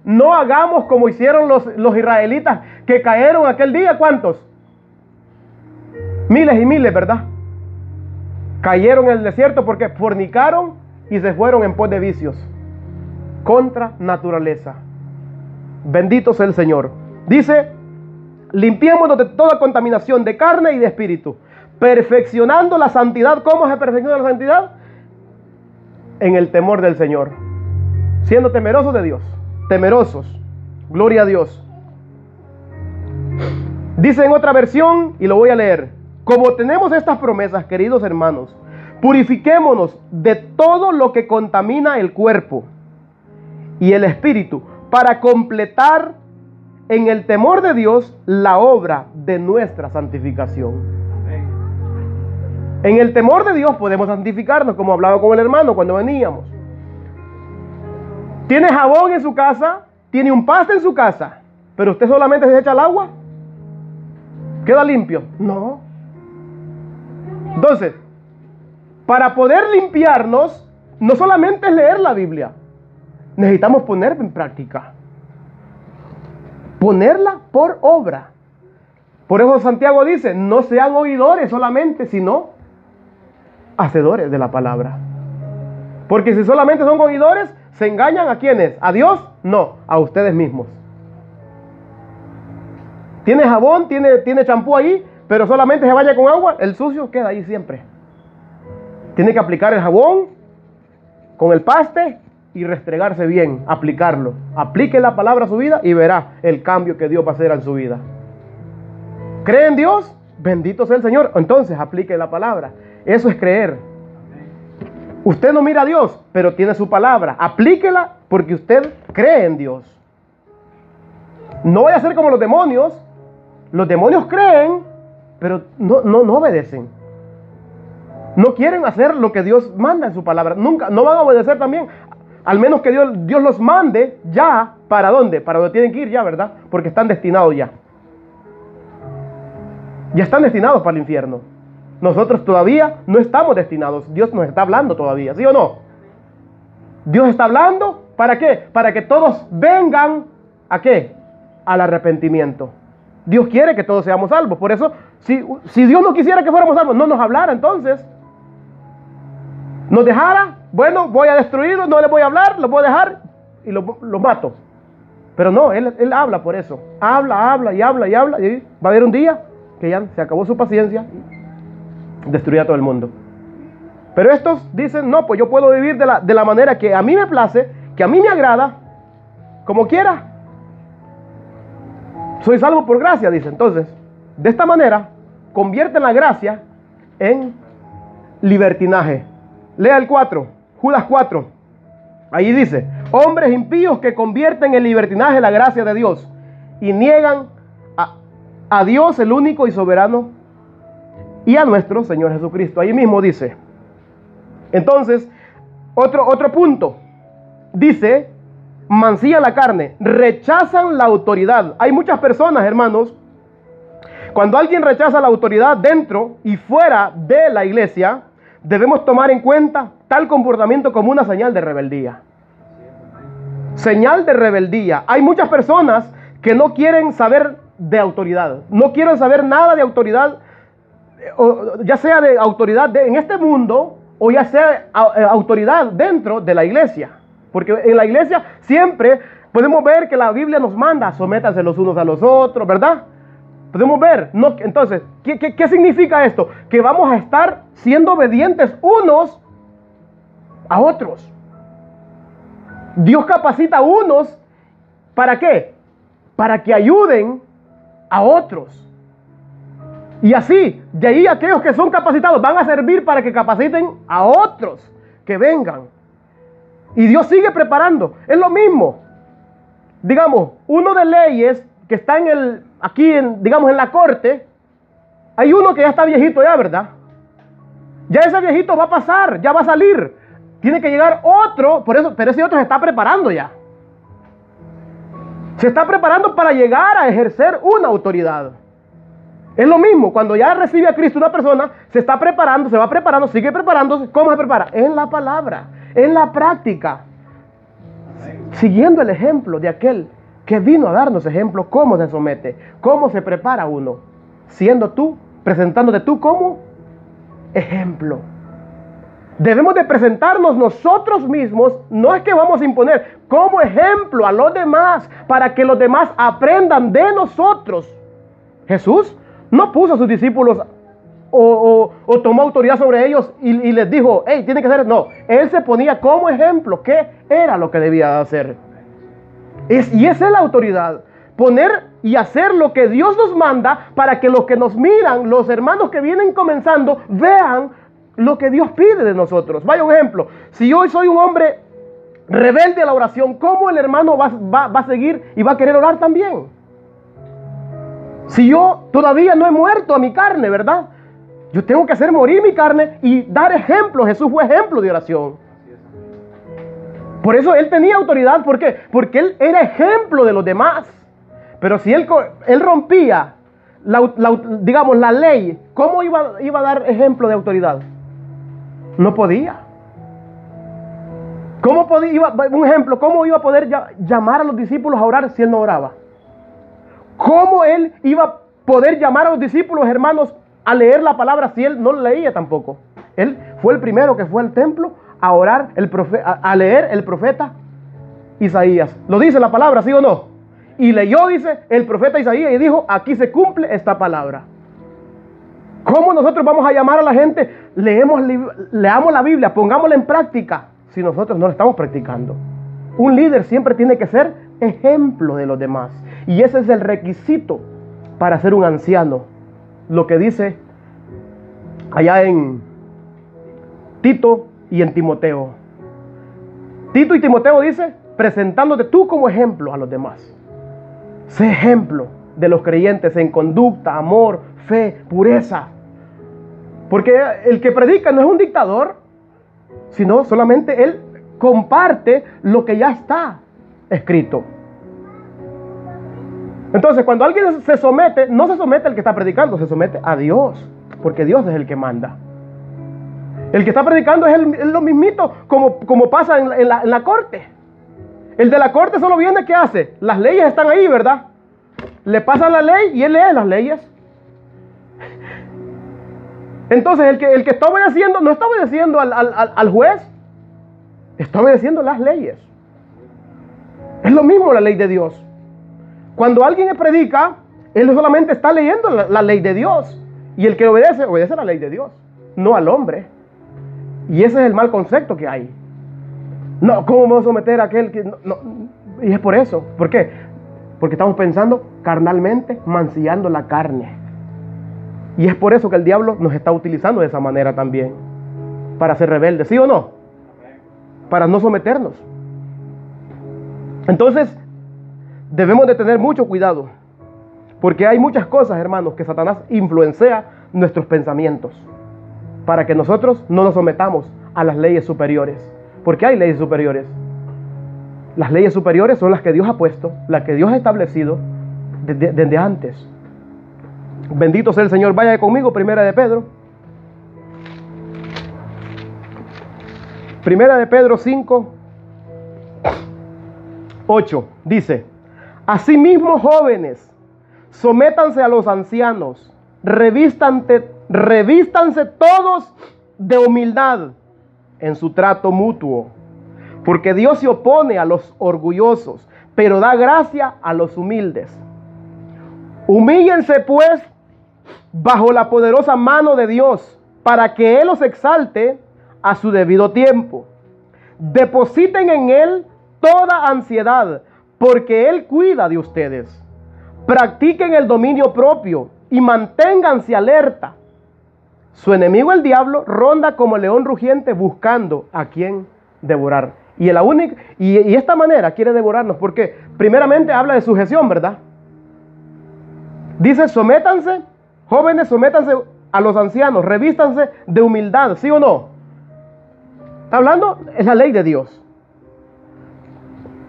No hagamos como hicieron los israelitas que cayeron aquel día. ¿Cuántos? Miles y miles, ¿verdad? Cayeron en el desierto porque fornicaron y se fueron en pos de vicios contra naturaleza. Bendito sea el Señor. Dice, limpiémonos de toda contaminación de carne y de espíritu, perfeccionando la santidad. ¿Cómo se perfecciona la santidad? En el temor del Señor, siendo temerosos de Dios. Temerosos. Gloria a Dios. Dice en otra versión, y lo voy a leer: como tenemos estas promesas, queridos hermanos, purifiquémonos de todo lo que contamina el cuerpo y el espíritu, para completar en el temor de Dios la obra de nuestra santificación. En el temor de Dios podemos santificarnos, como hablaba con el hermano cuando veníamos. Tiene jabón en su casa, tiene un paste en su casa, pero usted solamente se echa el agua, ¿queda limpio? No. Entonces, para poder limpiarnos, no solamente es leer la Biblia, necesitamos ponerla en práctica. Ponerla por obra. Por eso Santiago dice, no sean oidores solamente, sino hacedores de la palabra. Porque si solamente son oidores, ¿se engañan a quiénes? ¿A Dios? No, a ustedes mismos. Tiene jabón, tiene champú ahí, pero solamente se baña con agua, el sucio queda ahí siempre. Tiene que aplicar el jabón con el paste y restregarse bien, aplicarlo. Aplique la palabra a su vida y verá el cambio que Dios va a hacer en su vida. ¿Cree en Dios? Bendito sea el Señor. Entonces aplique la palabra. Eso es creer. Usted no mira a Dios, pero tiene su palabra. Aplíquela porque usted cree en Dios. No vaya a ser como los demonios. Los demonios creen, pero no obedecen. No quieren hacer lo que Dios manda en su palabra. Nunca, no van a obedecer también. Al menos que Dios los mande ya. ¿Para dónde? Para donde tienen que ir ya, ¿verdad? Porque están destinados ya. Ya están destinados para el infierno. Nosotros todavía no estamos destinados. Dios nos está hablando todavía, ¿sí o no? Dios está hablando, ¿para qué? Para que todos vengan, ¿a qué? Al arrepentimiento. Dios quiere que todos seamos salvos. Por eso, si Dios no quisiera que fuéramos salvos, no nos hablara entonces. Nos dejara, bueno, voy a destruirlos, no les voy a hablar, los voy a dejar y los mato. Pero no, Él habla por eso. Habla y va a haber un día que ya se acabó su paciencia y destruye a todo el mundo. Pero estos dicen, no, pues yo puedo vivir de la manera que a mí me place, que a mí me agrada, como quiera. Soy salvo por gracia, dice. Entonces, de esta manera, convierten la gracia en libertinaje. Lea el 4, Judas 4. Ahí dice, hombres impíos que convierten en libertinaje la gracia de Dios y niegan a Dios, el único y soberano, y a nuestro Señor Jesucristo. Ahí mismo dice. Entonces, otro punto. Dice, mancillan la carne, rechazan la autoridad. Hay muchas personas, hermanos, cuando alguien rechaza la autoridad dentro y fuera de la iglesia, debemos tomar en cuenta tal comportamiento como una señal de rebeldía. Señal de rebeldía. Hay muchas personas que no quieren saber de autoridad. No quieren saber nada de autoridad, ya sea de autoridad en este mundo o ya sea autoridad dentro de la iglesia. Porque en la iglesia siempre podemos ver que la Biblia nos manda, sométanse los unos a los otros, ¿verdad? Podemos ver. No, entonces, ¿qué significa esto? Que vamos a estar siendo obedientes unos a otros. Dios capacita a unos, ¿para qué? Para que ayuden a otros. Y así, de ahí aquellos que son capacitados van a servir para que capaciten a otros que vengan. Y Dios sigue preparando. Es lo mismo. Digamos, uno de leyes que está aquí en la corte, hay uno que ya está viejito ya, ¿verdad? Ya ese viejito va a pasar, ya va a salir. Tiene que llegar otro, pero ese otro se está preparando ya. Se está preparando para llegar a ejercer una autoridad. Es lo mismo, cuando ya recibe a Cristo una persona, se está preparando, se va preparando, sigue preparándose. ¿Cómo se prepara? En la palabra, en la práctica. Siguiendo el ejemplo de aquel que vino a darnos ejemplo, cómo se somete, cómo se prepara uno, siendo tú, presentándote tú como ejemplo. Debemos de presentarnos nosotros mismos, no es que vamos a imponer, como ejemplo a los demás, para que los demás aprendan de nosotros. Jesús no puso a sus discípulos o tomó autoridad sobre ellos y les dijo, hey, tienen que hacer. No, Él se ponía como ejemplo, ¿qué era lo que debía hacer? Y esa es la autoridad, poner y hacer lo que Dios nos manda para que los que nos miran, los hermanos que vienen comenzando, vean lo que Dios pide de nosotros. Vaya un ejemplo, si hoy soy un hombre rebelde a la oración, ¿cómo el hermano va a seguir y va a querer orar también? Si yo todavía no he muerto a mi carne, ¿verdad? Yo tengo que hacer morir mi carne y dar ejemplo. Jesús fue ejemplo de oración. Por eso Él tenía autoridad. ¿Por qué? Porque Él era ejemplo de los demás. Pero si Él rompía la ley, ¿cómo iba a dar ejemplo de autoridad? No podía. Un ejemplo, ¿cómo iba a poder llamar a los discípulos a orar si Él no oraba? ¿Cómo Él iba a poder llamar a los discípulos, hermanos, a leer la palabra si Él no leía tampoco? Él fue el primero que fue al templo a orar, a leer el profeta Isaías. ¿Lo dice la palabra, sí o no? Y leyó, dice, el profeta Isaías y dijo, aquí se cumple esta palabra. ¿Cómo nosotros vamos a llamar a la gente? Leamos la Biblia, pongámosla en práctica, si nosotros no la estamos practicando. Un líder siempre tiene que ser ejemplo de los demás. Y ese es el requisito para ser un anciano. Lo que dice allá en Tito y en Timoteo. Tito y Timoteo dice, presentándote tú como ejemplo a los demás. Sé ejemplo de los creyentes en conducta, amor, fe, pureza. Porque el que predica no es un dictador, sino solamente él comparte lo que ya está escrito. Entonces, cuando alguien se somete, no se somete al que está predicando, se somete a Dios, porque Dios es el que manda. El que está predicando es lo mismito como pasa en la corte. El de la corte solo viene, ¿qué hace? Las leyes están ahí, ¿verdad? Le pasan la ley y él lee las leyes. Entonces, el que está obedeciendo, no está obedeciendo al juez, está obedeciendo las leyes. Es lo mismo la ley de Dios. Cuando alguien predica, él solamente está leyendo la ley de Dios. Y el que obedece la ley de Dios, no al hombre. Y ese es el mal concepto que hay. No, ¿cómo me voy a someter a aquel que no? Y es por eso. ¿Por qué? Porque estamos pensando carnalmente, mancillando la carne. Y es por eso que el diablo nos está utilizando de esa manera también. Para ser rebeldes, ¿sí o no? Para no someternos. Entonces, debemos de tener mucho cuidado. Porque hay muchas cosas, hermanos, que Satanás influencia nuestros pensamientos. Para que nosotros no nos sometamos a las leyes superiores. Porque hay leyes superiores. Las leyes superiores son las que Dios ha puesto, las que Dios ha establecido desde antes. Bendito sea el Señor. Vaya conmigo, Primera de Pedro. Primera de Pedro 5, 8. Dice: asimismo, jóvenes, sométanse a los ancianos, revístanse todos de humildad en su trato mutuo, porque Dios se opone a los orgullosos, pero da gracia a los humildes. Humíllense pues bajo la poderosa mano de Dios, para que Él los exalte a su debido tiempo. Depositen en Él toda ansiedad, porque Él cuida de ustedes. Practiquen el dominio propio y manténganse alerta. Su enemigo, el diablo, ronda como león rugiente buscando a quien devorar. Y esta manera quiere devorarnos porque primeramente habla de sujeción, ¿verdad? Dice: sométanse, jóvenes, sométanse a los ancianos, revístanse de humildad, ¿sí o no? Está hablando, es la ley de Dios.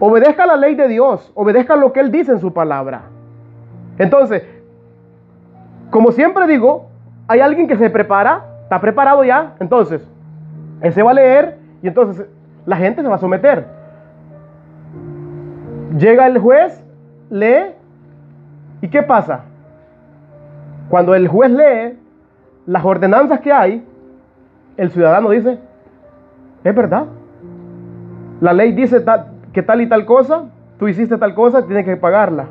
Obedezca la ley de Dios, obedezca lo que Él dice en su palabra. Entonces, como siempre digo, hay alguien que se prepara, está preparado ya, entonces, ese va a leer y entonces la gente se va a someter. Llega el juez, lee, ¿y qué pasa? Cuando el juez lee las ordenanzas que hay, el ciudadano dice: es verdad. La ley dice que tal y tal cosa, tú hiciste tal cosa, tienes que pagarla.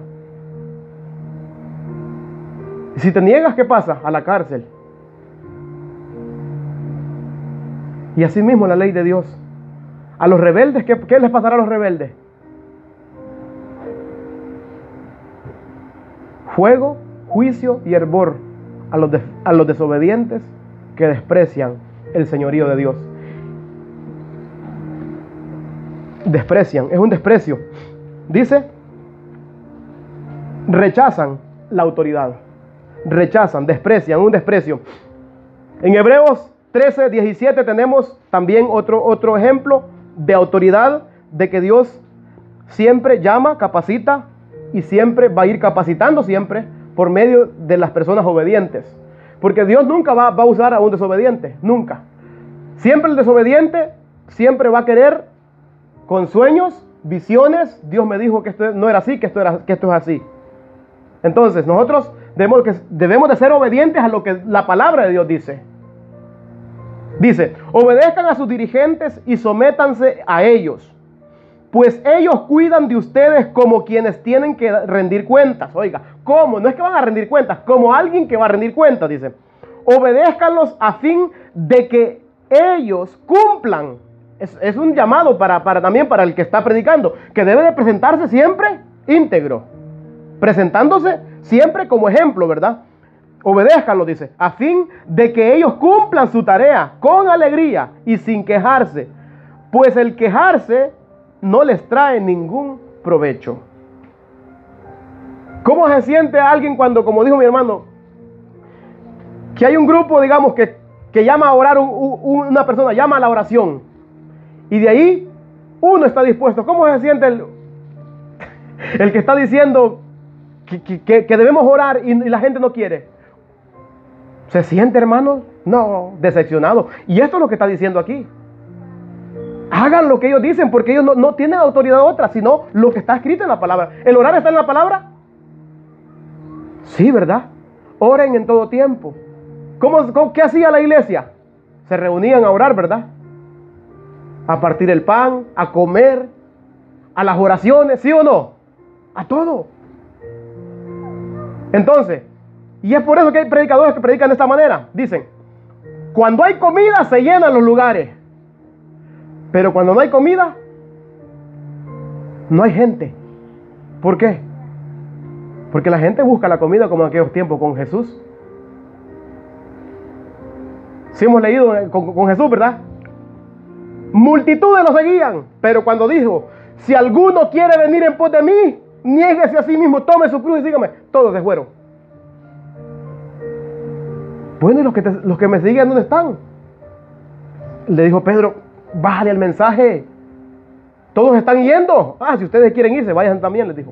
Y si te niegas, ¿qué pasa? A la cárcel. Y así mismo la ley de Dios. A los rebeldes, ¿qué les pasará a los rebeldes? Fuego, juicio y hervor a los desobedientes que desprecian el señorío de Dios. Desprecian, es un desprecio. Dice: rechazan la autoridad. Rechazan, desprecian, un desprecio. En Hebreos 13:17 tenemos también otro ejemplo de autoridad, de que Dios siempre llama, capacita y siempre va a ir capacitando siempre por medio de las personas obedientes. Porque Dios nunca va a usar a un desobediente, nunca. Siempre el desobediente siempre va a querer con sueños, visiones. Dios me dijo que esto no era así, que esto es así. Entonces nosotros debemos de ser obedientes a lo que la palabra de Dios dice. Dice, obedezcan a sus dirigentes y sométanse a ellos, pues ellos cuidan de ustedes como quienes tienen que rendir cuentas. Oiga, ¿cómo? No es que van a rendir cuentas, como alguien que va a rendir cuentas, dice. Obedézcanlos a fin de que ellos cumplan. Es un llamado también para el que está predicando, que debe de presentarse siempre íntegro, presentándose siempre como ejemplo, ¿verdad? Obedézcanlo, dice, a fin de que ellos cumplan su tarea con alegría y sin quejarse, pues el quejarse no les trae ningún provecho. ¿Cómo se siente alguien cuando, como dijo mi hermano, que hay un grupo, digamos, que llama a orar, una persona llama a la oración, y de ahí uno está dispuesto? ¿Cómo se siente el que está diciendo que debemos orar y la gente no quiere? ¿Se siente, hermano? No, decepcionado. Y esto es lo que está diciendo aquí. Hagan lo que ellos dicen, porque ellos no tienen autoridad otra, sino lo que está escrito en la palabra. ¿El orar está en la palabra? Sí, ¿verdad? Oren en todo tiempo. ¿Qué hacía la iglesia? Se reunían a orar, ¿verdad? A partir el pan, a comer, a las oraciones, ¿sí o no? A todo. Entonces, y es por eso que hay predicadores que predican de esta manera. Dicen, cuando hay comida se llenan los lugares, pero cuando no hay comida, no hay gente. ¿Por qué? Porque la gente busca la comida como en aquellos tiempos con Jesús. Sí hemos leído con Jesús, ¿verdad? Multitudes lo seguían, pero cuando dijo, si alguno quiere venir en pos de mí, niéguese a sí mismo, tome su cruz y sígame, todos se fueron. Bueno, ¿y los que me siguen dónde están? Le dijo Pedro, bájale al mensaje. Todos están yendo. Si ustedes quieren irse, vayan también, les dijo.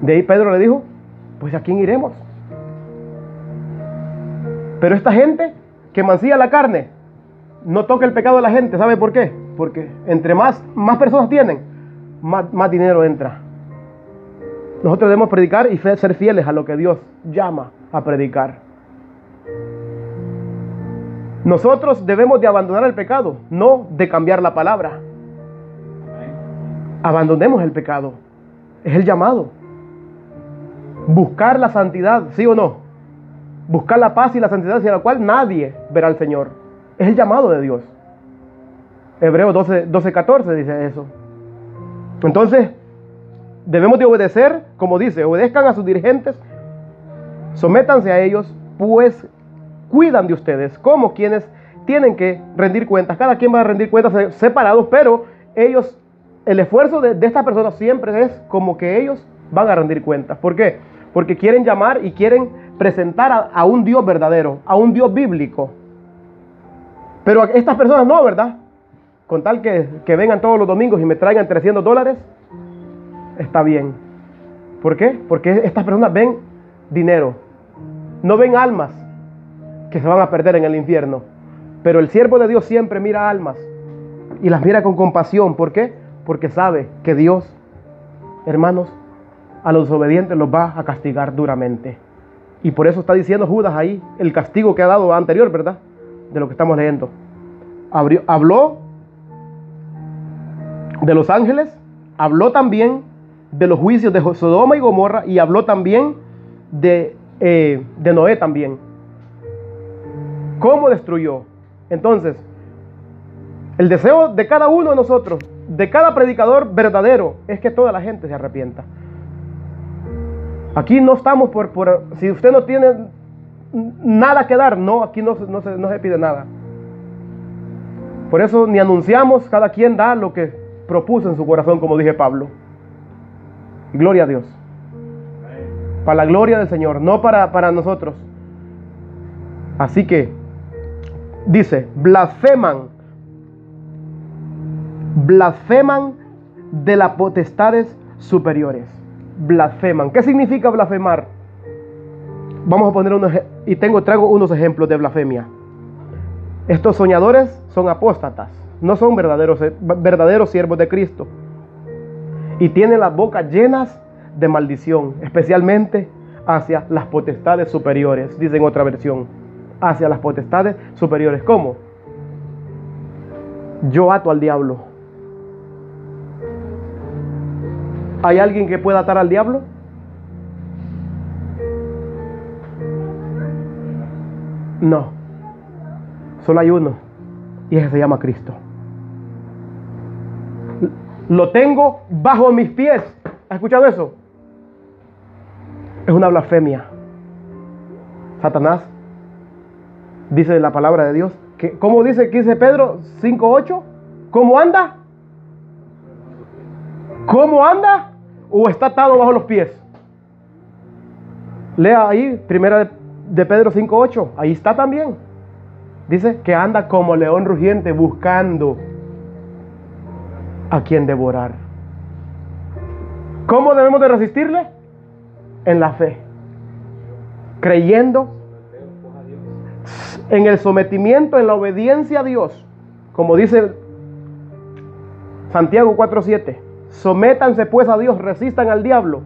De ahí Pedro le dijo, pues ¿a quién iremos? Pero esta gente que mancilla la carne, no toca el pecado de la gente. ¿Sabe por qué? Porque entre más personas tienen, más dinero entra. Nosotros debemos predicar y ser fieles a lo que Dios llama a predicar. Nosotros debemos de abandonar el pecado, no de cambiar la palabra. Abandonemos el pecado. Es el llamado. Buscar la santidad, ¿sí o no? Buscar la paz y la santidad sin la cual nadie verá al Señor. Es el llamado de Dios. Hebreos 12:14 dice eso. Entonces, debemos de obedecer, como dice, obedezcan a sus dirigentes, sométanse a ellos, pues cuidan de ustedes, como quienes tienen que rendir cuentas. Cada quien va a rendir cuentas separados, pero ellos, el esfuerzo de estas personas siempre es como que ellos van a rendir cuentas. ¿Por qué? Porque quieren llamar y quieren presentar a un Dios verdadero, a un Dios bíblico. Pero estas personas no, ¿verdad? Con tal que vengan todos los domingos y me traigan $300, está bien. ¿Por qué? Porque estas personas ven dinero, no ven almas que se van a perder en el infierno. Pero el siervo de Dios siempre mira almas y las mira con compasión. ¿Por qué? Porque sabe que Dios, hermanos, a los desobedientes los va a castigar duramente. Y por eso está diciendo Judas ahí el castigo que ha dado anterior, ¿verdad? De lo que estamos leyendo. Habló de los ángeles, habló también de los juicios de Sodoma y Gomorra, y habló también de Noé también. ¿Cómo destruyó? Entonces, el deseo de cada uno de nosotros, de cada predicador verdadero, es que toda la gente se arrepienta. Aquí no estamos si usted no tiene nada que dar, no, aquí no se pide nada. Por eso ni anunciamos, cada quien da lo que propuso en su corazón, como dije Pablo. Gloria a Dios. Para la gloria del Señor, no para nosotros. Así que dice, blasfeman de las potestades superiores. Blasfeman. ¿Qué significa blasfemar? Vamos a poner traigo unos ejemplos de blasfemia. Estos soñadores son apóstatas, no son verdaderos siervos de Cristo, y tienen las bocas llenas de maldición, especialmente hacia las potestades superiores. Dice en otra versión, hacia las potestades superiores. ¿Cómo? Yo ato al diablo. ¿Hay alguien que pueda atar al diablo? No. Solo hay uno, y ese se llama Cristo. Lo tengo bajo mis pies. ¿Has escuchado eso? Es una blasfemia. Satanás dice la palabra de Dios que, ¿cómo dice? ¿Qué dice Pedro 5:8? ¿Cómo anda? ¿Cómo anda? ¿O está atado bajo los pies? Lea ahí, primera de Pedro 5:8. Ahí está también. Dice que anda como león rugiente buscando a quien devorar. ¿Cómo debemos de resistirle? En la fe, creyendo en el sometimiento, en la obediencia a Dios, como dice Santiago 4:7. Sométanse pues a Dios, resistan al diablo,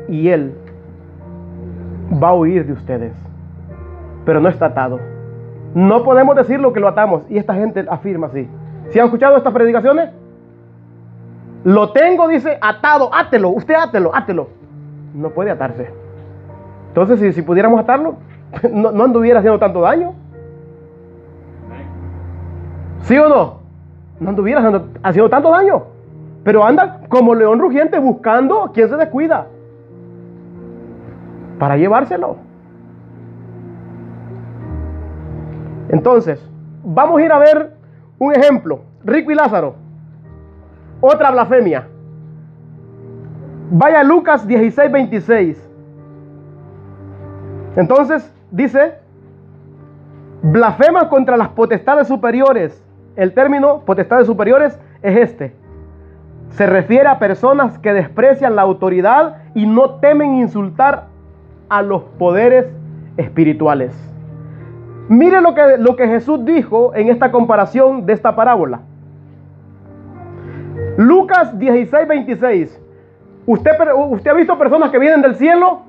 y Él va a huir de ustedes. Pero no está atado. No podemos decir lo que lo atamos, y esta gente afirma así. ¿Sí han escuchado estas predicaciones? Lo tengo, dice, atado, átelo, usted átelo. No puede atarse. Entonces, si pudiéramos atarlo, no anduviera haciendo tanto daño. ¿Sí o no? No anduviera haciendo tanto daño. Pero anda como león rugiente buscando a quien se descuida para llevárselo. Entonces, vamos a ir a ver un ejemplo. Rico y Lázaro. Otra blasfemia. Vaya a Lucas 16:26. Entonces, dice, blasfeman contra las potestades superiores. El término potestades superiores es este. Se refiere a personas que desprecian la autoridad y no temen insultar a los poderes espirituales. Mire lo que Jesús dijo en esta comparación de esta parábola. Lucas 16:26. ¿Usted ha visto personas que vienen del cielo,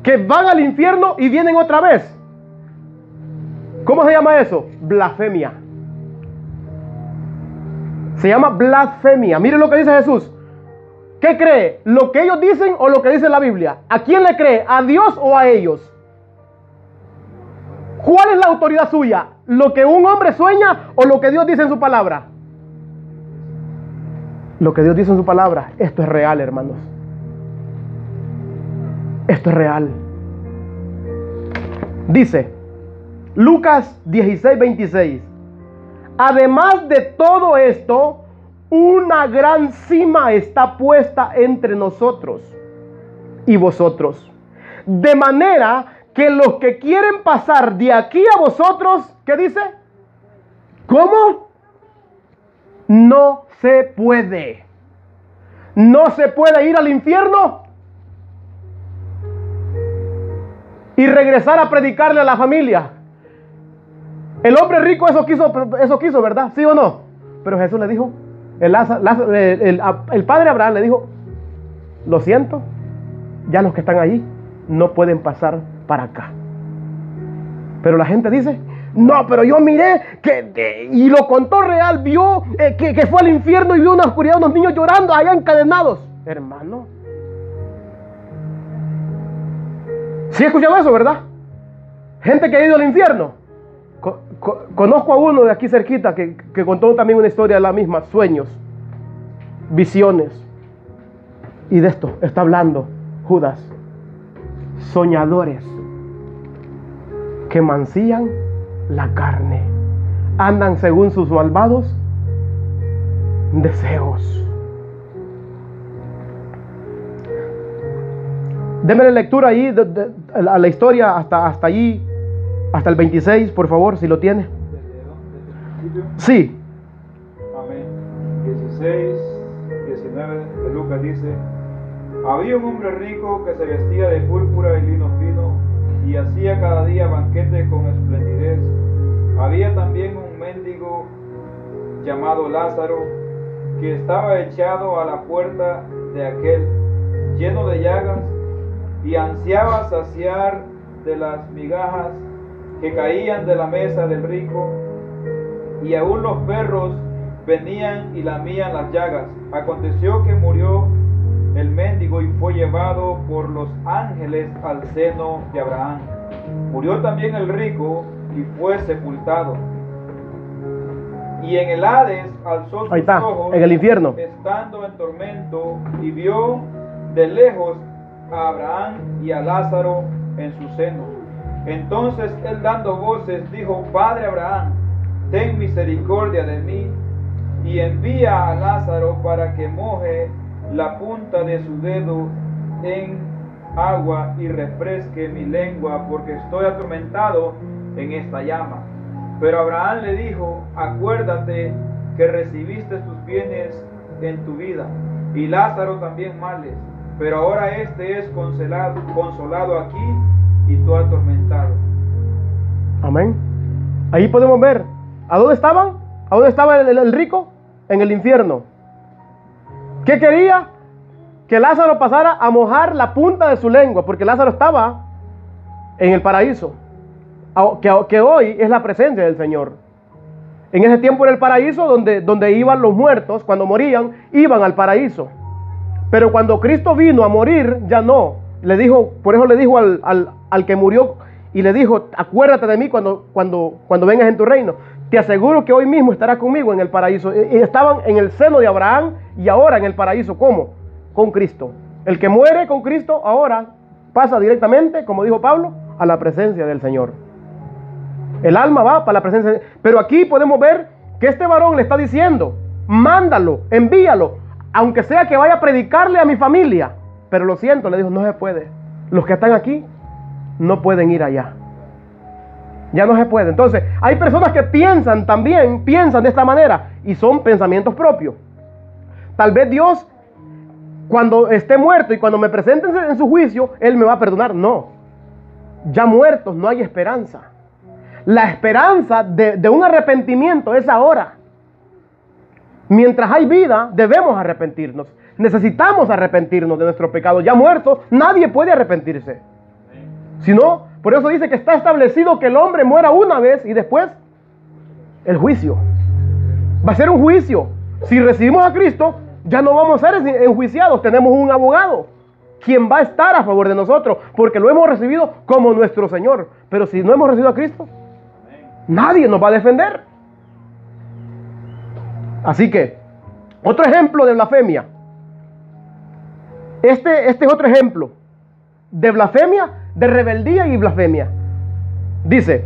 que van al infierno y vienen otra vez? ¿Cómo se llama eso? Blasfemia. Se llama blasfemia. Mire lo que dice Jesús. ¿Qué cree? ¿Lo que ellos dicen o lo que dice la Biblia? ¿A quién le cree? ¿A Dios o a ellos? ¿Cuál es la autoridad suya? ¿Lo que un hombre sueña o lo que Dios dice en su palabra? Lo que Dios dice en su palabra. Esto es real, hermanos. Esto es real. Dice Lucas 16:26. Además de todo esto, una gran cima está puesta entre nosotros y vosotros, de manera que los que quieren pasar de aquí a vosotros, ¿qué dice? ¿Cómo? No se puede. No se puede ir al infierno y regresar a predicarle a la familia. El hombre rico eso quiso, ¿verdad? ¿Sí o no? Pero Jesús le dijo, el padre Abraham le dijo, lo siento, ya los que están allí no pueden pasar para acá. Pero la gente dice, no, pero yo miré y lo contó real, vio que fue al infierno y vio una oscuridad, unos niños llorando allá encadenados. Hermano, ¿sí escuchado eso, verdad? Gente que ha ido al infierno. Conozco a uno de aquí cerquita que contó también una historia de la misma, sueños, visiones. Y de esto está hablando Judas. Soñadores que mancillan la carne, andan según sus malvados deseos. Démele lectura ahí a la historia hasta allí, hasta el 26, por favor, si lo tiene. ¿Desde el principio? Sí. Amén. 16, 19 de Lucas dice: había un hombre rico que se vestía de púrpura y lino fino y hacía cada día banquete con esplendidez. Había también un mendigo llamado Lázaro, que estaba echado a la puerta de aquel, lleno de llagas, y ansiaba saciar de las migajas que caían de la mesa del rico, y aún los perros venían y lamían las llagas. Aconteció que murió el mendigo y fue llevado por los ángeles al seno de Abraham. Murió también el rico y fue sepultado. Y en el Hades alzó sus Ahí está, ojos, en el infierno, estando en tormento, y vio de lejos a Abraham y a Lázaro en su seno. Entonces él, dando voces, dijo: Padre Abraham, ten misericordia de mí, y envía a Lázaro para que moje la punta de su dedo en agua y refresque mi lengua, porque estoy atormentado en esta llama. Pero Abraham le dijo: acuérdate que recibiste tus bienes en tu vida, y Lázaro también males, pero ahora este es consolado aquí y tú atormentado. amén. Ahí podemos ver, ¿a dónde estaban? ¿A dónde estaba el rico? En el infierno. ¿Qué quería? Que Lázaro pasara a mojar la punta de su lengua, porque Lázaro estaba en el paraíso, que hoy es la presencia del Señor. En ese tiempo era el paraíso donde iban los muertos. Cuando morían, iban al paraíso. Pero cuando Cristo vino a morir, ya no. Le dijo, por eso le dijo al que murió, y le dijo: acuérdate de mí cuando vengas en tu reino. Te aseguro que hoy mismo estarás conmigo en el paraíso. Y estaban en el seno de Abraham y ahora en el paraíso. ¿Cómo? Con Cristo. El que muere con Cristo ahora pasa directamente, como dijo Pablo, a la presencia del Señor. El alma va para la presencia de... Pero aquí podemos ver que este varón le está diciendo: mándalo, envíalo, aunque sea que vaya a predicarle a mi familia. Pero lo siento, le dijo, no se puede. Los que están aquí no pueden ir allá. Ya no se puede. Entonces, hay personas que piensan de esta manera, y son pensamientos propios. Tal vez Dios, cuando esté muerto y cuando me presenten en su juicio, Él me va a perdonar. No. Ya muertos no hay esperanza. La esperanza de un arrepentimiento es ahora. Mientras hay vida, debemos arrepentirnos. Necesitamos arrepentirnos de nuestro pecado. Ya muertos, nadie puede arrepentirse. Si no, por eso dice que está establecido que el hombre muera una vez y después el juicio. Va a ser un juicio. Si recibimos a Cristo, ya no vamos a ser enjuiciados. Tenemos un abogado quien va a estar a favor de nosotros, porque lo hemos recibido como nuestro Señor. Pero si no hemos recibido a Cristo, nadie nos va a defender. Así que, otro ejemplo de blasfemia. Este es otro ejemplo de blasfemia, de rebeldía y blasfemia. Dice: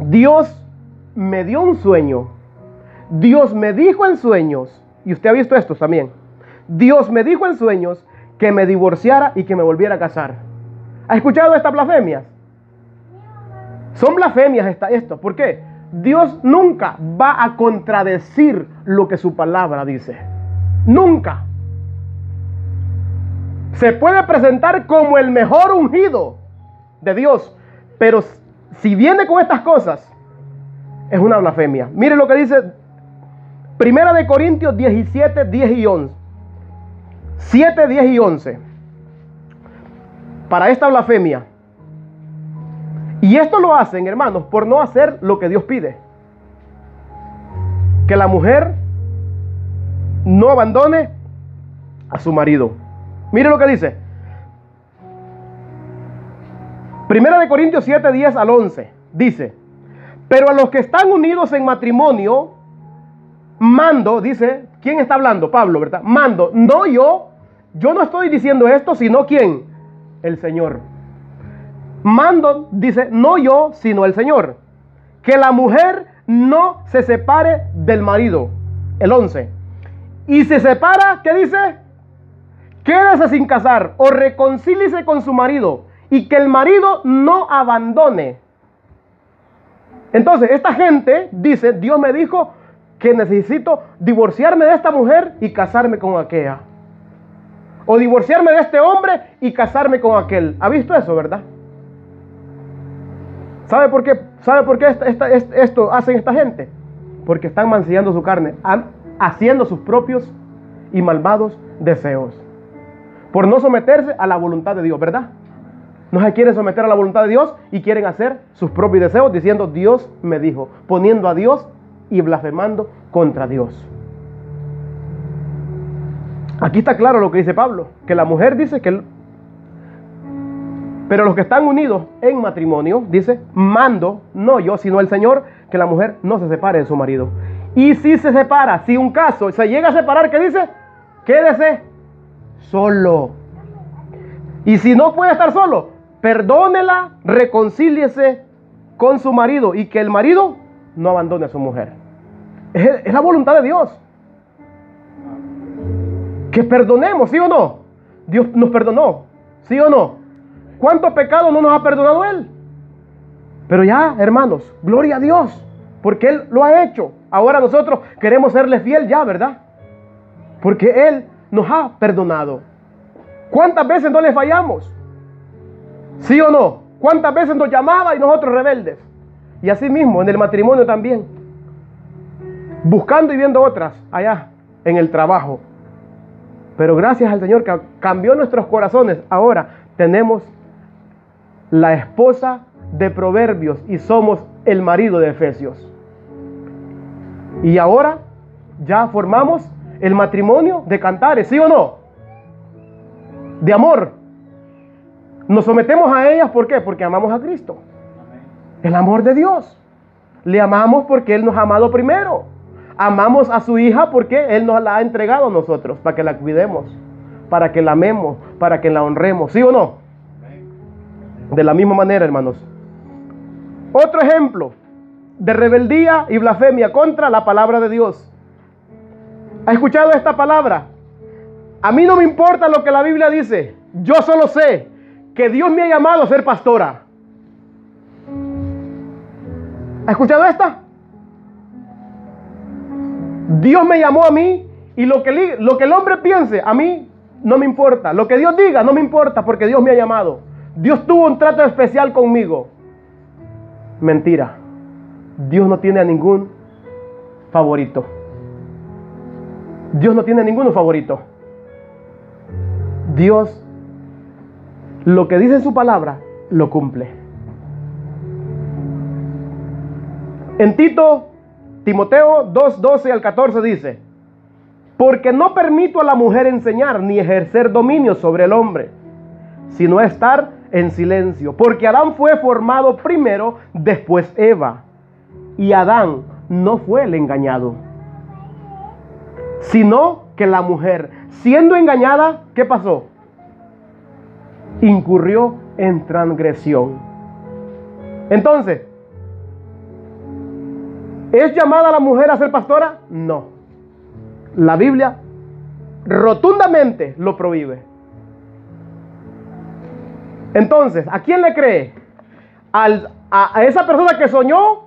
Dios me dio un sueño. Dios me dijo en sueños, y usted ha visto esto también. Dios me dijo en sueños que me divorciara y que me volviera a casar. ¿Ha escuchado estas blasfemias? Son blasfemias esto. ¿Por qué? Dios nunca va a contradecir lo que su palabra dice. Nunca. Se puede presentar como el mejor ungido de Dios, pero si viene con estas cosas, es una blasfemia. Mire lo que dice Primera de Corintios 17, 10 y 11. 7, 10 y 11. Para esta blasfemia. Y esto lo hacen, hermanos, por no hacer lo que Dios pide. Que la mujer no abandone a su marido. Mire lo que dice. Primera de Corintios 7, 10 al 11. Dice: pero a los que están unidos en matrimonio, mando, dice, ¿quién está hablando? Pablo, ¿verdad? Mando, no yo no estoy diciendo esto, sino ¿quién? El Señor. Mando, dice, no yo, sino el Señor, que la mujer no se separe del marido. El 11. Y se separa, ¿qué dice? Quédese sin casar o reconcíliese con su marido, y que el marido no abandone Entonces, esta gente dice, Dios me dijo que necesito divorciarme de esta mujer y casarme con aquella. O divorciarme de este hombre y casarme con aquel. ¿Ha visto eso, verdad? ¿Sabe por qué? ¿Sabe por qué esto hacen esta gente? Porque están mancillando su carne, haciendo sus propios y malvados deseos. Por no someterse a la voluntad de Dios, ¿verdad? No se quieren someter a la voluntad de Dios y quieren hacer sus propios deseos diciendo Dios me dijo, poniendo a Dios y blasfemando contra Dios. Aquí está claro lo que dice Pablo, que la mujer dice que... Pero los que están unidos en matrimonio, dice, mando, no yo, sino el Señor, que la mujer no se separe de su marido. Y si se separa, si un caso se llega a separar, ¿qué dice? Quédese solo. Y si no puede estar solo, perdónela, reconcíliese con su marido y que el marido no abandone a su mujer. Es la voluntad de Dios. Que perdonemos, ¿sí o no? Dios nos perdonó, ¿sí o no? ¿Cuántos pecados no nos ha perdonado Él? Pero ya, hermanos, gloria a Dios, porque Él lo ha hecho. Ahora nosotros queremos serle fiel ya, ¿verdad? Porque Él nos ha perdonado. ¿Cuántas veces no le fallamos? ¿Sí o no? ¿Cuántas veces nos llamaba y nosotros rebeldes? Y así mismo en el matrimonio también. Buscando y viendo otras allá en el trabajo. Pero gracias al Señor que cambió nuestros corazones. Ahora tenemos la esposa de Proverbios y somos el marido de Efesios. Y ahora ya formamos el matrimonio de Cantares, ¿sí o no? De amor. Nos sometemos a ellas, ¿por qué? Porque amamos a Cristo. El amor de Dios. Le amamos porque Él nos ha amado primero. Amamos a su hija porque Él nos la ha entregado a nosotros, para que la cuidemos, para que la amemos, para que la honremos, ¿sí o no? De la misma manera, hermanos. Otro ejemplo de rebeldía y blasfemia contra la palabra de Dios. ¿Ha escuchado esta palabra? A mí no me importa lo que la Biblia dice. Yo solo sé que Dios me ha llamado a ser pastora. ¿Ha escuchado esta? Dios me llamó a mí y lo que el hombre piense, a mí no me importa. Lo que Dios diga no me importa porque Dios me ha llamado. Dios tuvo un trato especial conmigo. Mentira. Dios no tiene a ningún favorito. Dios no tiene ninguno favorito. Dios, lo que dice en su palabra, lo cumple. En Timoteo 2:12 al 14 dice: porque no permito a la mujer enseñar ni ejercer dominio sobre el hombre, sino estar en silencio. Porque Adán fue formado primero, después Eva. Y Adán no fue el engañado, sino que la mujer, siendo engañada, ¿qué pasó? Incurrió en transgresión. Entonces, ¿es llamada la mujer a ser pastora? No. La Biblia rotundamente lo prohíbe. Entonces, ¿a quién le cree? ¿A esa persona que soñó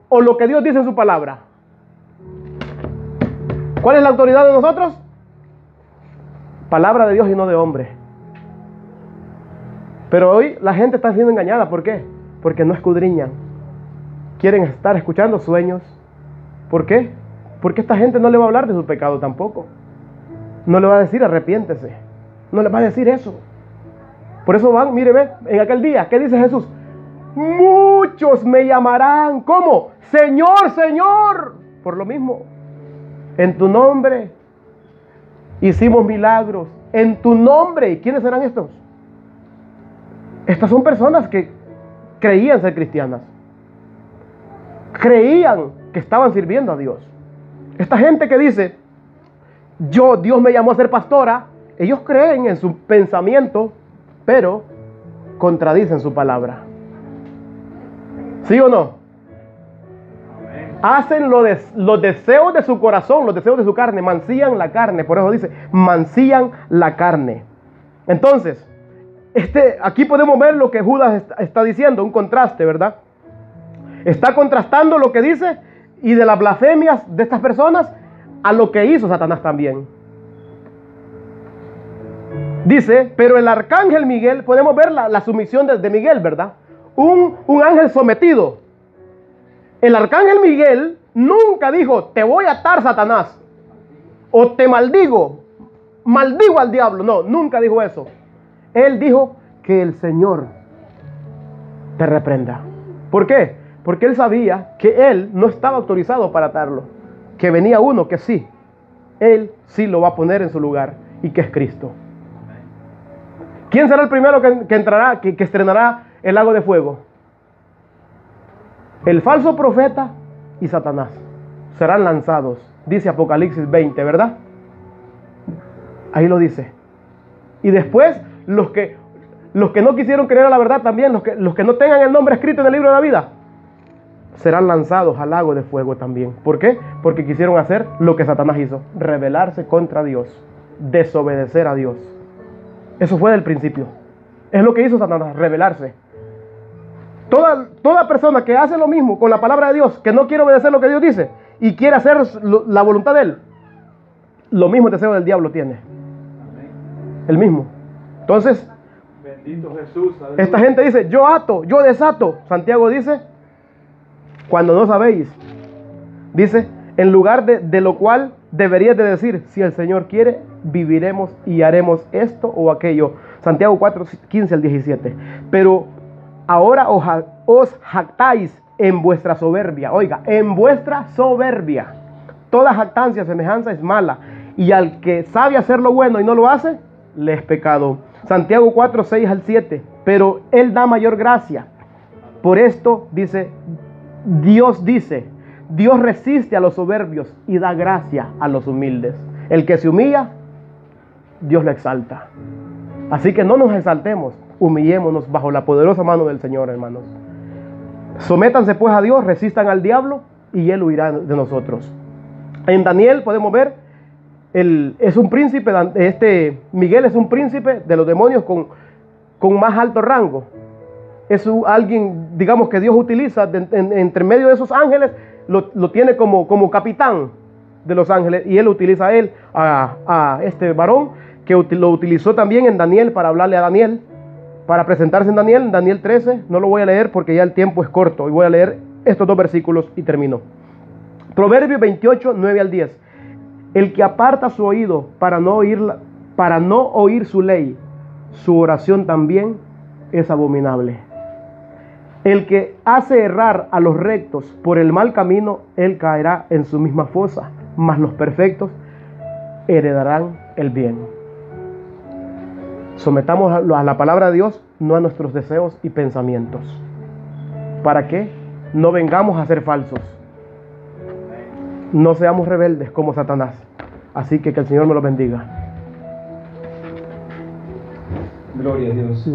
o lo que Dios dice en su palabra? ¿Cuál es la autoridad de nosotros? Palabra de Dios y no de hombre. Pero hoy la gente está siendo engañada. ¿Por qué? Porque no escudriñan. Quieren estar escuchando sueños. ¿Por qué? Porque esta gente no le va a hablar de su pecado tampoco. No le va a decir arrepiéntese. No le va a decir eso. Por eso van, mire, ve, en aquel día, ¿qué dice Jesús? Muchos me llamarán, ¿cómo? Señor, Señor. Por lo mismo, en tu nombre hicimos milagros. En tu nombre. ¿Y quiénes serán estos? Estas son personas que creían ser cristianas. Creían que estaban sirviendo a Dios. Esta gente que dice, Dios me llamó a ser pastora, ellos creen en su pensamiento, pero contradicen su palabra. ¿Sí o no? Hacen los deseos de su corazón, los deseos de su carne, mancillan la carne. Por eso dice, mancillan la carne. Entonces, aquí podemos ver lo que Judas está diciendo, un contraste, ¿verdad? Está contrastando lo que dice y de las blasfemias de estas personas a lo que hizo Satanás también. Dice, pero el arcángel Miguel, podemos ver la sumisión de Miguel, ¿verdad? Un ángel sometido. El arcángel Miguel nunca dijo, te voy a atar, Satanás, o te maldigo al diablo. No, nunca dijo eso. Él dijo que el Señor te reprenda. ¿Por qué? Porque él sabía que él no estaba autorizado para atarlo, que venía uno que sí, él sí lo va a poner en su lugar, y que es Cristo. ¿Quién será el primero que entrará, que estrenará el lago de fuego? El falso profeta y Satanás serán lanzados, dice Apocalipsis 20, ¿verdad? Ahí lo dice. Y después los que no quisieron creer a la verdad también, los que no tengan el nombre escrito en el libro de la vida, serán lanzados al lago de fuego también. ¿Por qué? Porque quisieron hacer lo que Satanás hizo, rebelarse contra Dios, desobedecer a Dios. Eso fue del principio. Es lo que hizo Satanás, rebelarse. Toda persona que hace lo mismo con la palabra de Dios, que no quiere obedecer lo que Dios dice y quiere hacer la voluntad de Él, lo mismo deseo del diablo tiene. El mismo. Entonces, bendito Jesús, aleluya. Esta gente dice, yo ato, yo desato. Santiago dice, cuando no sabéis, dice, en lugar de lo cual deberías de decir, si el Señor quiere, viviremos y haremos esto o aquello. Santiago 4, 15 al 17. Pero ahora os jactáis en vuestra soberbia. Oiga, en vuestra soberbia. Toda jactancia, semejanza es mala. Y al que sabe hacer lo bueno y no lo hace, le es pecado. Santiago 4, 6 al 7. Pero Él da mayor gracia. Por esto dice, Dios resiste a los soberbios y da gracia a los humildes. El que se humilla, Dios lo exalta. Así que no nos exaltemos, humillémonos bajo la poderosa mano del Señor, hermanos. Sométanse pues a Dios, resistan al diablo y Él huirá de nosotros. En Daniel podemos ver, es un príncipe, Miguel es un príncipe de los demonios con más alto rango. Es alguien, digamos, que Dios utiliza entre medio de esos ángeles, lo tiene como capitán de los ángeles, y Él utiliza a este varón, que lo utilizó también en Daniel para hablarle a Daniel, para presentarse en Daniel 13. No lo voy a leer porque ya el tiempo es corto, y voy a leer estos dos versículos y termino. Proverbios 28, 9 al 10. El que aparta su oído para no oír su ley, su oración también es abominable. El que hace errar a los rectos por el mal camino, él caerá en su misma fosa, mas los perfectos heredarán el bien. Sometamos a la palabra de Dios, no a nuestros deseos y pensamientos. ¿Para qué? No vengamos a ser falsos. No seamos rebeldes como Satanás. Así que el Señor me lo bendiga. Gloria a Dios.